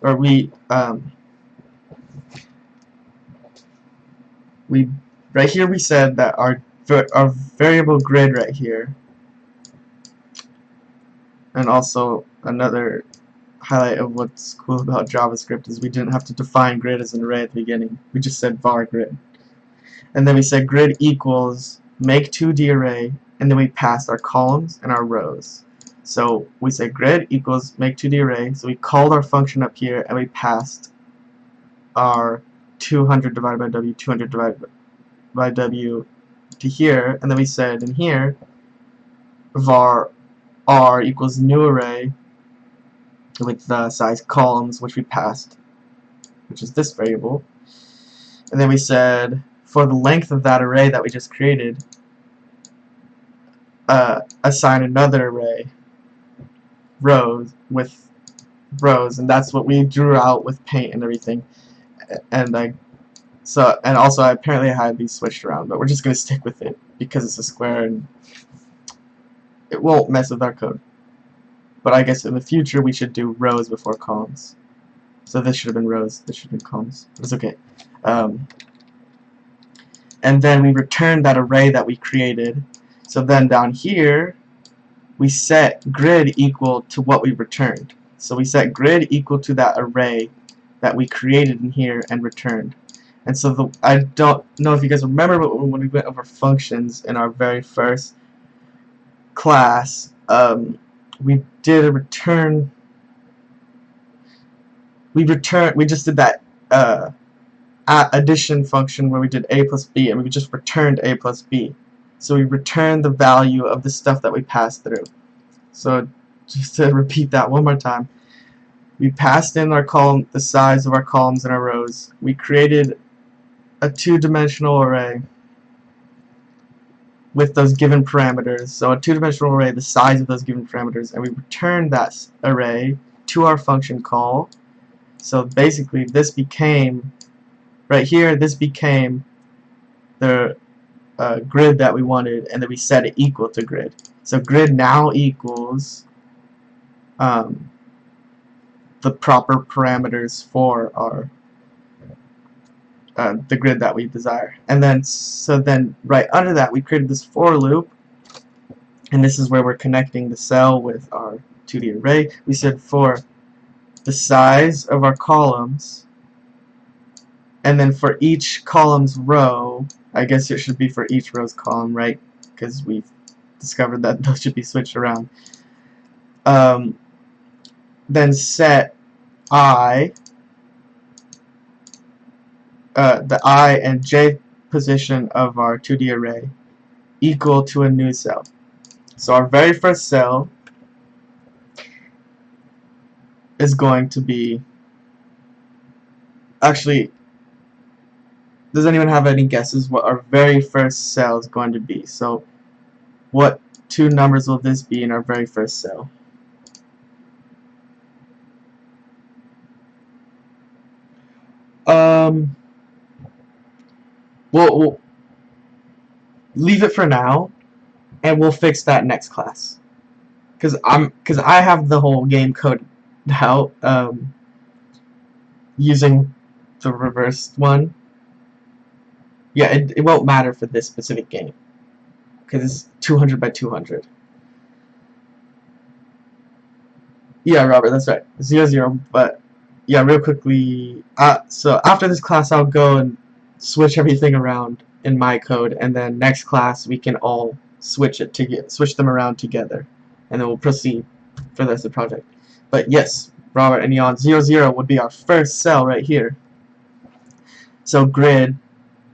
or right here we said that our variable grid right here, and also another highlight of what's cool about JavaScript is we didn't have to define grid as an array at the beginning. We just said var grid. And then we said grid equals make 2D array, and then we passed our columns and our rows. So we said grid equals make 2D array, so we called our function up here and we passed our 200 divided by W, 200 divided by W to here, and then we said in here var r equals new array with the size columns, which we passed, which is this variable. And then we said for the length of that array that we just created, assign another array rows with rows, and that's what we drew out with paint and everything. And also I apparently had these switched around, but we're just gonna stick with it because it's a square and it won't mess with our code. But I guess in the future we should do rows before columns. So this should have been rows, this should have been columns. But it's okay. And then we returned that array that we created. So then down here we set grid equal to what we returned. So we set grid equal to that array that we created in here and returned. And so I don't know if you guys remember, but when we went over functions in our very first class, we did a return. We just did that addition function where we did a plus b, and we just returned a plus b. So we returned the value of the stuff that we passed through. So just to repeat that one more time, we passed in our column, the size of our columns and our rows. We created a two-dimensional array with those given parameters. So a two-dimensional array, the size of those given parameters, and we returned that array to our function call. So basically this became, right here, this became the grid that we wanted, and then we set it equal to grid. So grid now equals the proper parameters for our the grid that we desire. And then so then right under that we created this for loop, and this is where we're connecting the cell with our 2D array. We said for the size of our columns, and then for each column's row, I guess it should be for each row's column, right? Because we've discovered that those should be switched around. Then set I, the I and J position of our 2D array equal to a new cell. So our very first cell is going to be, actually, does anyone have any guesses what our very first cell is going to be? So what two numbers will this be in our very first cell? We'll leave it for now, and we'll fix that next class. Cause I have the whole game coded out using the reversed one. Yeah, it won't matter for this specific game because it's 200 by 200. Yeah, Robert, that's right. 0, 0. But yeah, real quickly. So after this class, I'll go and switch everything around in my code, and then next class we can all switch them around together, and then we'll proceed for the rest of the project. But yes, Robert and Jan, 0, 0 would be our first cell right here. So grid,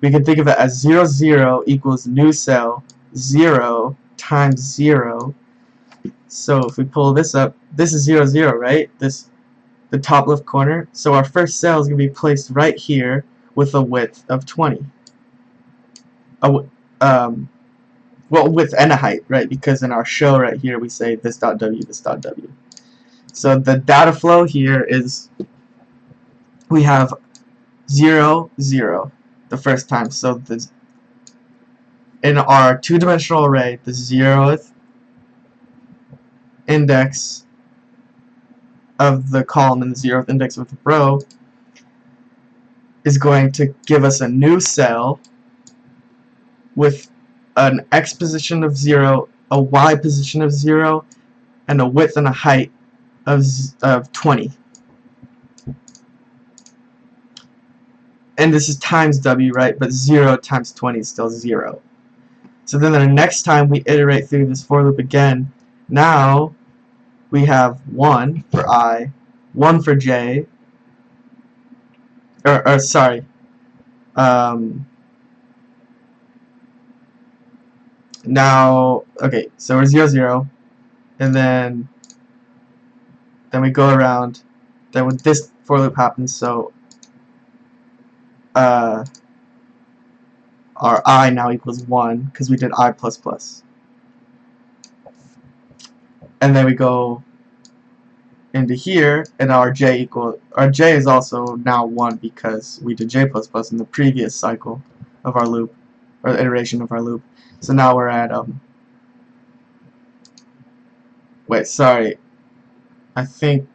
we can think of it as 0, 0 equals new cell 0 times 0. So if we pull this up, this is 0, 0, right? The top left corner. So our first cell is going to be placed right here with a width of 20. Well, width and a height, right? Because in our show right here we say this.w, this.w. So the data flow here is we have 0, 0 the first time. So in our two-dimensional array, the 0th index of the column and the 0th index of the row is going to give us a new cell with an x position of 0, a y position of 0, and a width and a height of 20. And this is times w, right? But 0 times 20 is still 0. So then the next time we iterate through this for loop again, now we have 1 for I, 1 for j, or sorry, now, okay, so we're 0, 0, and then we go around, then when this for loop happens, so our I now equals 1, because we did I++. And then we go into here, and our j is also now 1 because we did j++ in the previous cycle of our loop, or the iteration of our loop. So now we're at, wait, sorry, I think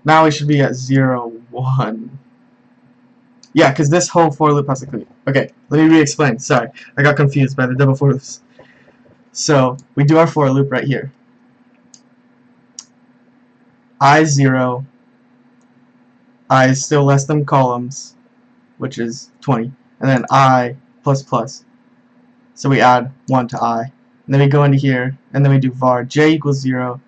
now we should be at 0, 1. Yeah, because this whole for loop has to complete. Okay, let me re-explain. Sorry, I got confused by the double for loops. So we do our for loop right here. I0, I is still less than columns, which is 20, and then I++. So we add 1 to I. And then we go into here, and then we do var j equals 0,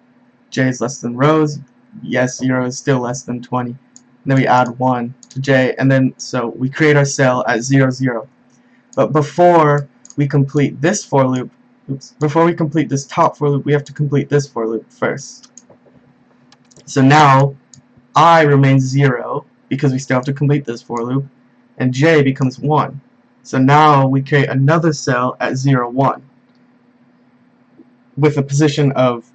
j is less than rows, yes, 0 is still less than 20. And then we add 1 to j, and then so we create our cell at 0, 0. But before we complete this for loop, before we complete this top for loop, we have to complete this for loop first. So now I remains 0 because we still have to complete this for loop, and j becomes 1. So now we create another cell at 0, 1 with a position of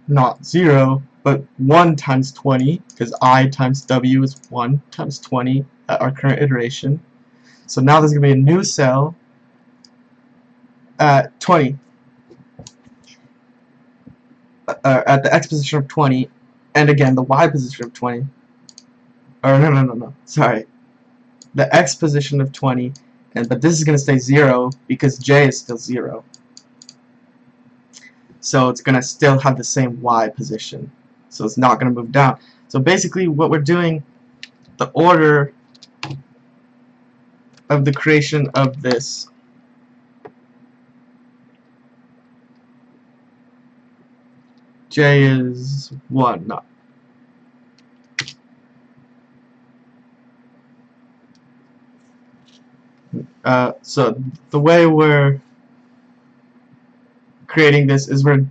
not 0, but 1 times 20, because I times w is 1 times 20 at our current iteration. So now there's going to be a new cell at 20, at the x position of 20, and again the y position of 20, or no, sorry, the x position of 20, but this is going to stay 0 because j is still 0. So it's going to still have the same y position. So it's not going to move down. So basically what we're doing, the order of the creation of this j is 1, no. So the way we're creating this is we're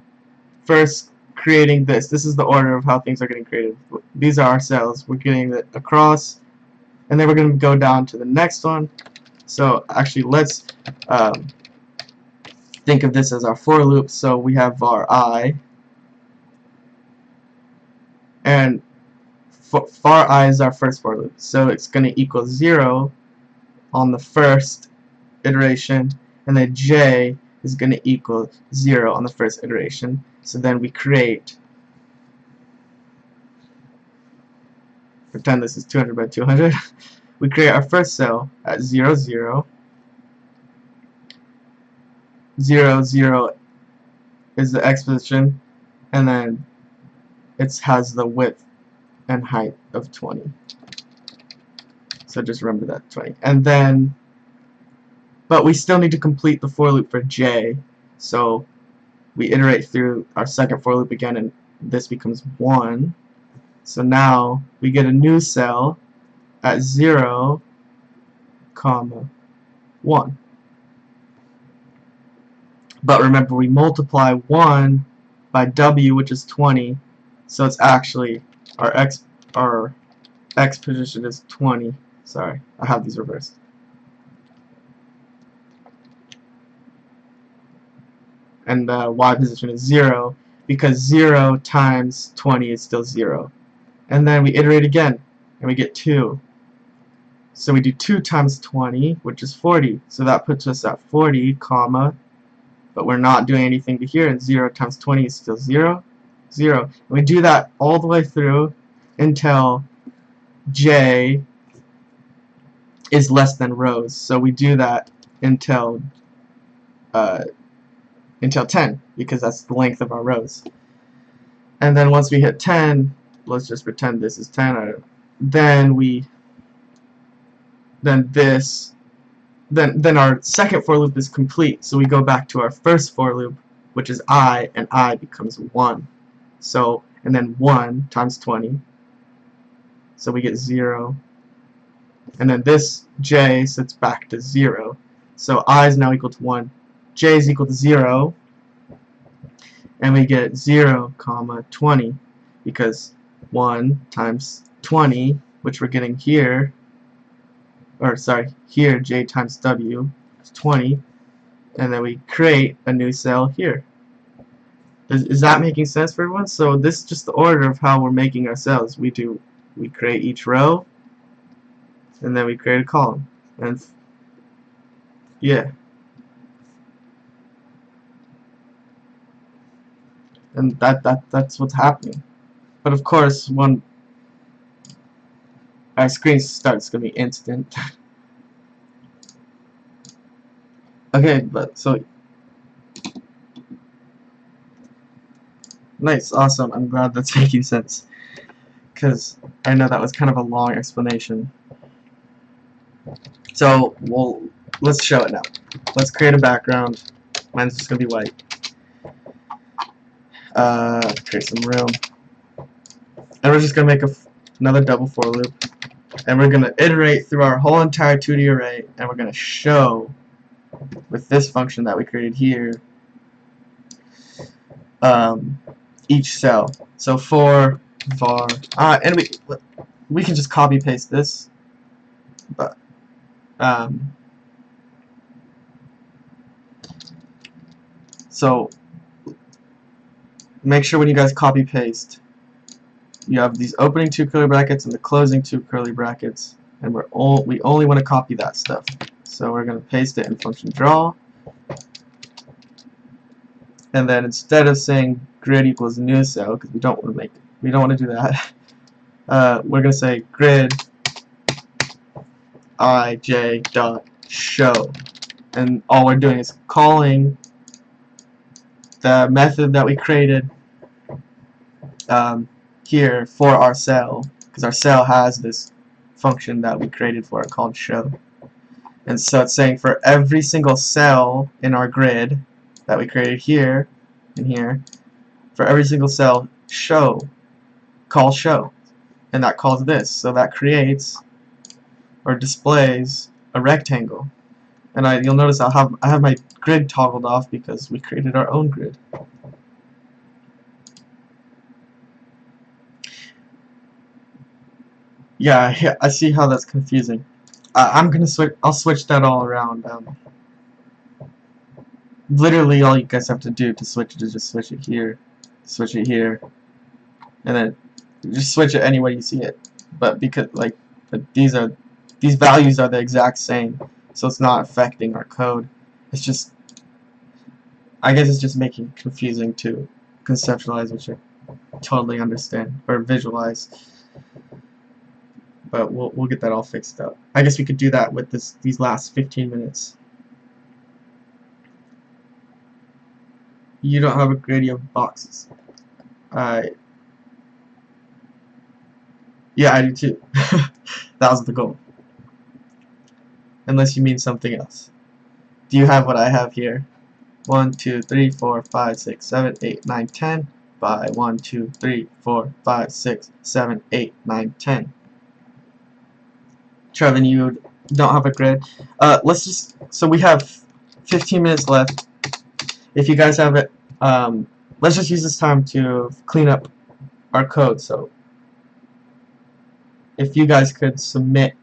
first creating this. This is the order of how things are getting created. These are our cells. We're getting it across, and then we're going to go down to the next one. So actually, let's think of this as our for loop. So we have var I, and var I is our first for loop. So it's going to equal 0 on the first iteration, and then j is going to equal 0 on the first iteration. So then we create, pretend this is 200 by 200, we create our first cell at 0, 0, 0, 0 is the x position, and then it has the width and height of 20. So just remember that, 20. And then, but we still need to complete the for loop for j, so we iterate through our second for loop again, and this becomes 1. So now we get a new cell at 0, comma 1. But remember, we multiply 1 by w, which is 20, so it's actually our x position is 20. Sorry, I have these reversed. And the y position is 0, because 0 times 20 is still 0. And then we iterate again, and we get 2. So we do 2 times 20, which is 40. So that puts us at 40, comma, but we're not doing anything to here, and 0 times 20 is still 0, 0. And we do that all the way through until j is less than rows. So we do that until 10, because that's the length of our rows. And then once we hit 10, let's just pretend this is 10, or then our second for loop is complete. So we go back to our first for loop, which is I, and I becomes 1. So, and then 1 times 20. So we get 0. And then this j sets back to 0. So I is now equal to 1. J is equal to 0. And we get 0, comma 20. Because 1 times 20, which we're getting here, or sorry, here j times w is 20. And then we create a new cell here. Is that making sense for everyone? So this is just the order of how we're making our cells. We create each row, and then we create a column, and yeah, and that's what's happening. But of course, when our screen starts, it's gonna be instant. Okay, but so nice, awesome. I'm glad that's making sense, because I know that was kind of a long explanation. So let's show it now. Let's create a background. Mine's just gonna be white. Create some room, and we're just gonna make another double for loop, and we're gonna iterate through our whole entire 2D array, and we're gonna show with this function that we created here each cell. So for var, and we can just copy paste this, but so make sure when you guys copy paste, you have these opening 2 curly brackets and the closing 2 curly brackets, and we only want to copy that stuff. So we're going to paste it in function draw, and then instead of saying grid equals new cell, because we don't want to do that, we're going to say grid ij dot show, and all we're doing is calling the method that we created here for our cell, because our cell has this function that we created for it called show. And so it's saying for every single cell in our grid that we created here and here, for every single cell, call show, and that calls this. So that creates or displays a rectangle. And you'll notice I have my grid toggled off because we created our own grid. Yeah, I see how that's confusing. I'll switch that all around. Literally, all you guys have to do to switch it is just switch it here, and then just switch it anywhere you see it. But because these values are the exact same, so it's not affecting our code. It's just, I guess it's just making it confusing to conceptualize, which I totally understand, or visualize. But we'll get that all fixed up. I guess we could do that with these last 15 minutes. You don't have a grid of boxes. Yeah, I do too. That was the goal. Unless you mean something else. Do you have what I have here? 1, 2, 3, 4, 5, 6, 7, 8, 9, 10 by 1, 2, 3, 4, 5, 6, 7, 8, 9, 10. Trevin, you don't have a grid. So we have 15 minutes left. If you guys have it, let's just use this time to clean up our code. So if you guys could submit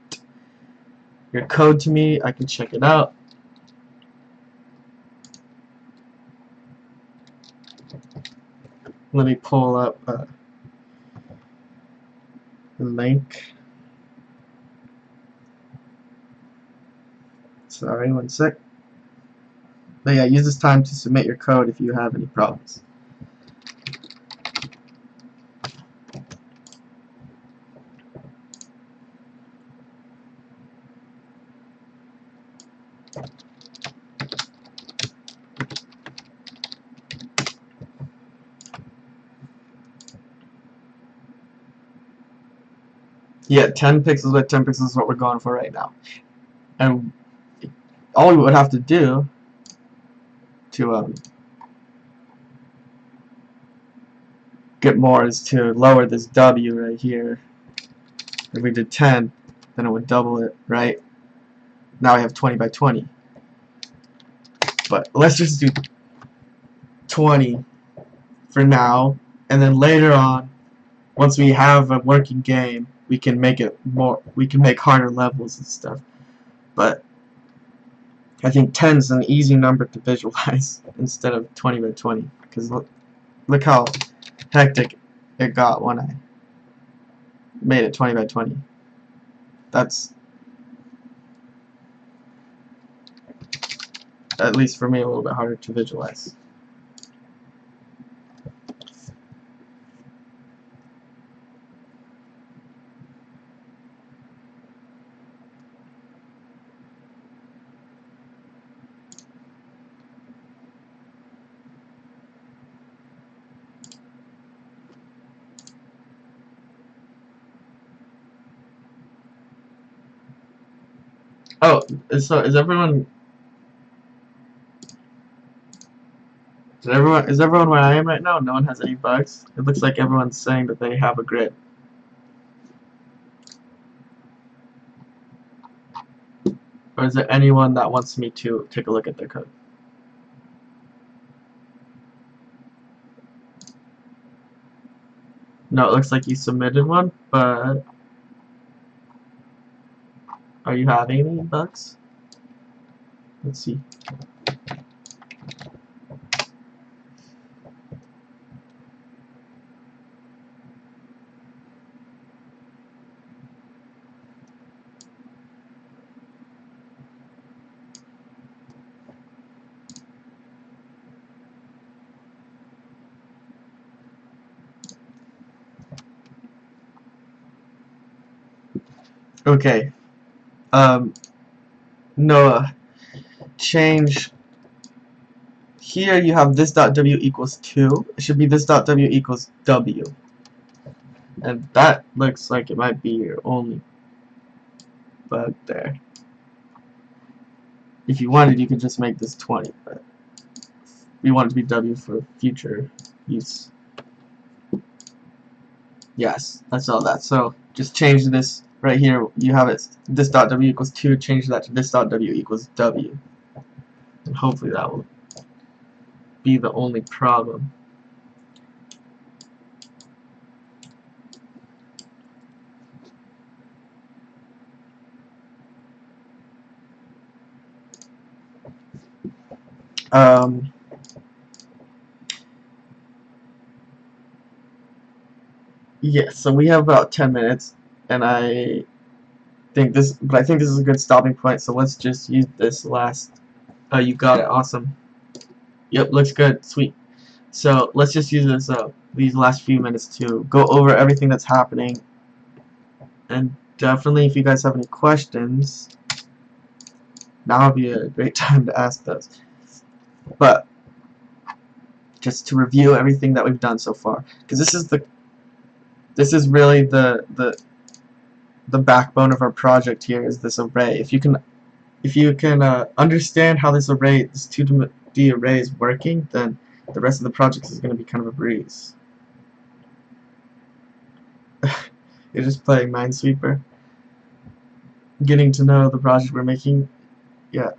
your code to me, I can check it out. Let me pull up the link. Sorry, one sec. But yeah, use this time to submit your code if you have any problems. Yeah, 10 pixels by 10 pixels is what we're going for right now. And all we would have to do to get more is to lower this W right here. If we did 10, then it would double it, right? Now we have 20 by 20. But let's just do 20 for now, and then later on, once we have a working game, we can make it more, we can make harder levels and stuff. But I think 10 is an easy number to visualize instead of 20 by 20, because look how hectic it got when I made it 20 by 20. That's, at least for me, a little bit harder to visualize. Oh, so is everyone is everyone where I am right now? No one has any bugs? It looks like everyone's saying that they have a grid. Or is there anyone that wants me to take a look at their code? No, it looks like you submitted one, but are you having any bugs? Let's see. Okay. Noah, change. Here you have this dot w equals 2. It should be this dot w equals w. And that looks like it might be your only bug there. If you wanted, you could just make this 20, but we want it to be w for future use. Yes, that's all that. So just change this right here. You have it, this dot w equals 2. Change that to this dot w equals w. And hopefully that will be the only problem. Yeah, so we have about 10 minutes, and I think this is a good stopping point. So let's just use this last. Oh, you got it, awesome. Yep, looks good, sweet. So let's just use this these last few minutes to go over everything that's happening, and definitely if you guys have any questions, now would be a great time to ask those. But just to review everything that we've done so far, because this is really the backbone of our project here, is this array. If you can understand how this 2D array is working, then the rest of the project is going to be kind of a breeze. You're just playing Minesweeper, getting to know the project we're making. Yeah,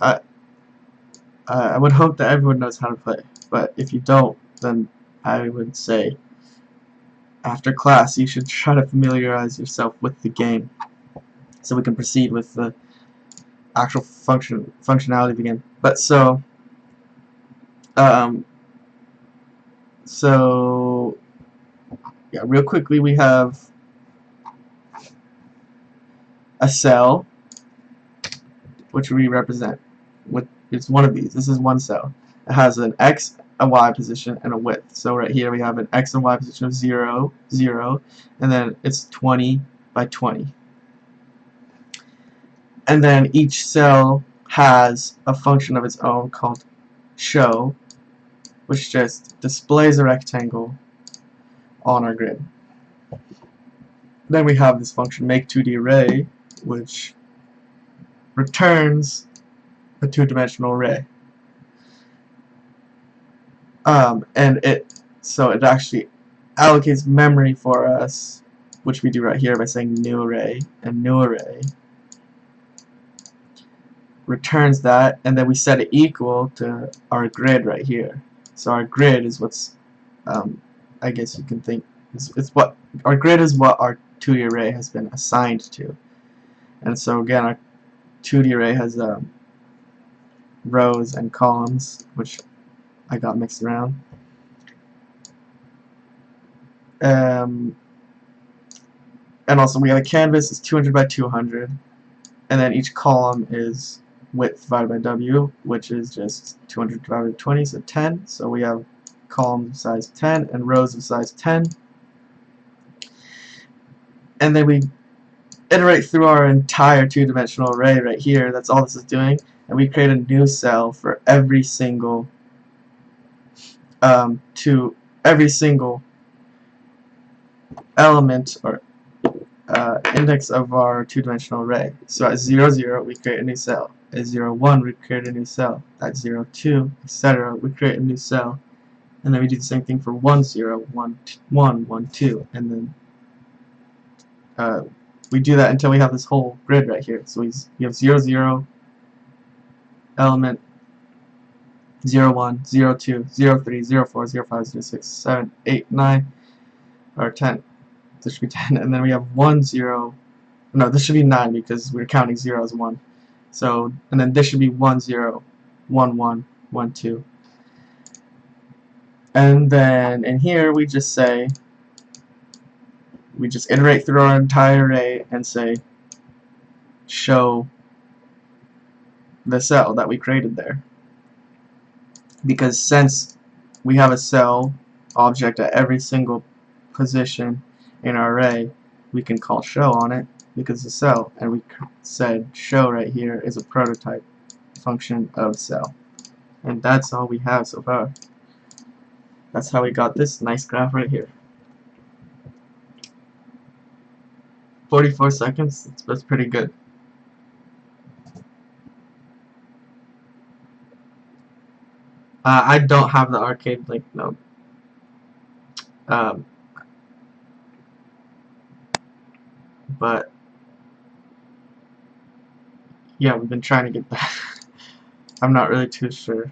I would hope that everyone knows how to play, but if you don't, then I would say after class you should try to familiarize yourself with the game so we can proceed with the actual functionality of the game. But so yeah, real quickly, we have a cell which we represent with, it's one of these. This is one cell. It has an x, a y position, and a width. So right here we have an x and y position of 0, 0, and then it's 20 by 20. And then each cell has a function of its own called show, which just displays a rectangle on our grid. Then we have this function make 2D array, which returns a two-dimensional array. And it actually allocates memory for us, which we do right here by saying new array, and new array returns that, and then we set it equal to our grid right here. So our grid is what's, I guess you can think, it's what our grid is, what our 2D array has been assigned to. And so again, our 2D array has rows and columns, which I got mixed around. And also we have a canvas is 200 by 200, and then each column is width divided by W, which is just 200 divided by 20, so 10. So we have columns of size 10 and rows of size 10. And then we iterate through our entire two-dimensional array right here. That's all this is doing. And we create a new cell for every single element or index of our two-dimensional array. So at 0, 0, we create a new cell. At 0, 1, we create a new cell. At 0, 2, etc., we create a new cell. And then we do the same thing for 1, 0, 1, 1, 1, 2. And then we do that until we have this whole grid right here. So we have 0, 0, element 0, 1, 0, 2, 0, 3, 0, 4, 0, 5, 0, 6, 7, 8, 9, or 10. This should be 10. And then we have 1, 0. No, this should be 9 because we're counting 0 as 1. So, and then this should be 1, 0, 1, 1, 1, 2. And then in here we just iterate through our entire array and say show the cell that we created there. Because since we have a cell object at every single position in our array, we can call show on it because it's a cell, and we said show right here is a prototype function of cell. And that's all we have so far. That's how we got this nice graph right here. 44 seconds, that's pretty good. I don't have the arcade link, no. But yeah, we've been trying to get that. I'm not really too sure.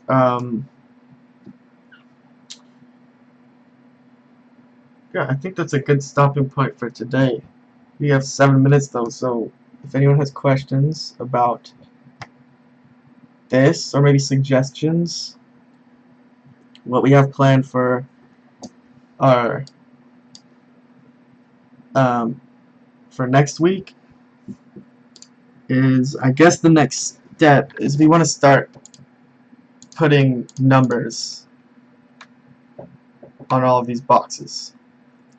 Yeah, I think that's a good stopping point for today. We have 7 minutes though, so if anyone has questions about this, or maybe suggestions, what we have planned for our for next week is, I guess the next step is we want to start putting numbers on all of these boxes,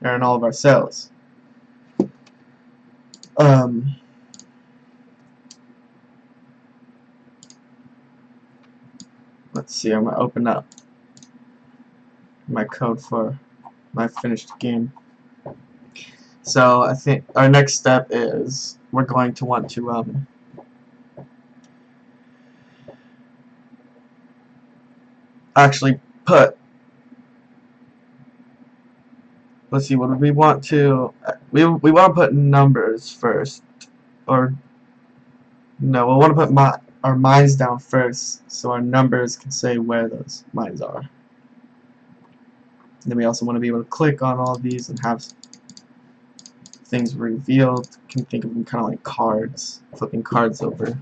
or in all of our cells. Let's see, I'm going to open up my code for my finished game. So I think our next step is we're going to want to actually put, let's see, what do we want to, we want to put numbers first, or no, we want to put our mines down first so our numbers can say where those mines are. And then we also want to be able to click on all of these and have things revealed. Can think of them kind of like cards, flipping cards over.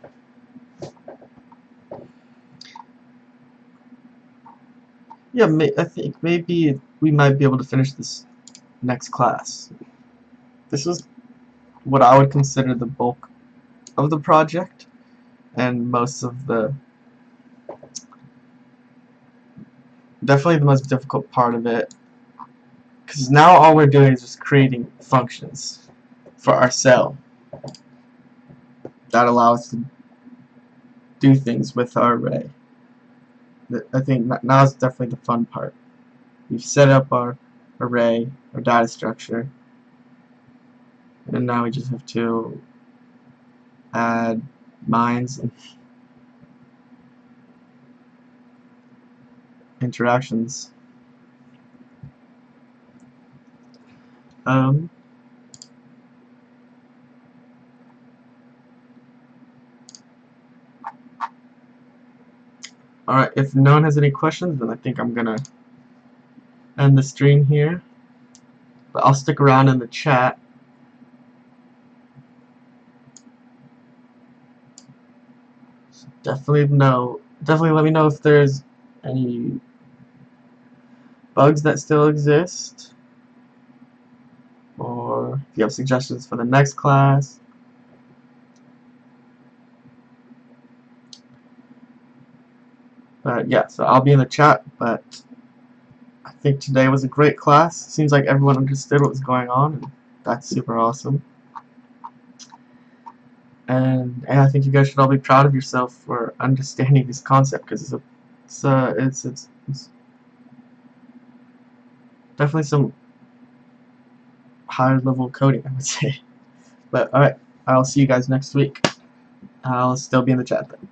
Yeah, I think maybe we might be able to finish this next class. This was what I would consider the bulk of the project, and most of the, definitely the most difficult part of it, because now all we're doing is just creating functions for our cell that allow us to do things with our array. I think now is definitely the fun part. we've set up our array, our data structure, and now we just have to add mines and interactions. Alright, if no one has any questions, then I think I'm gonna end the stream here. But I'll stick around in the chat. So definitely let me know if there's any bugs that still exist, or if you have suggestions for the next class. But yeah, so I'll be in the chat, but I think today was a great class. Seems like everyone understood what was going on, and that's super awesome. And I think you guys should all be proud of yourself for understanding this concept, because it's definitely some higher level coding, I would say. But alright, I'll see you guys next week. I'll still be in the chat then.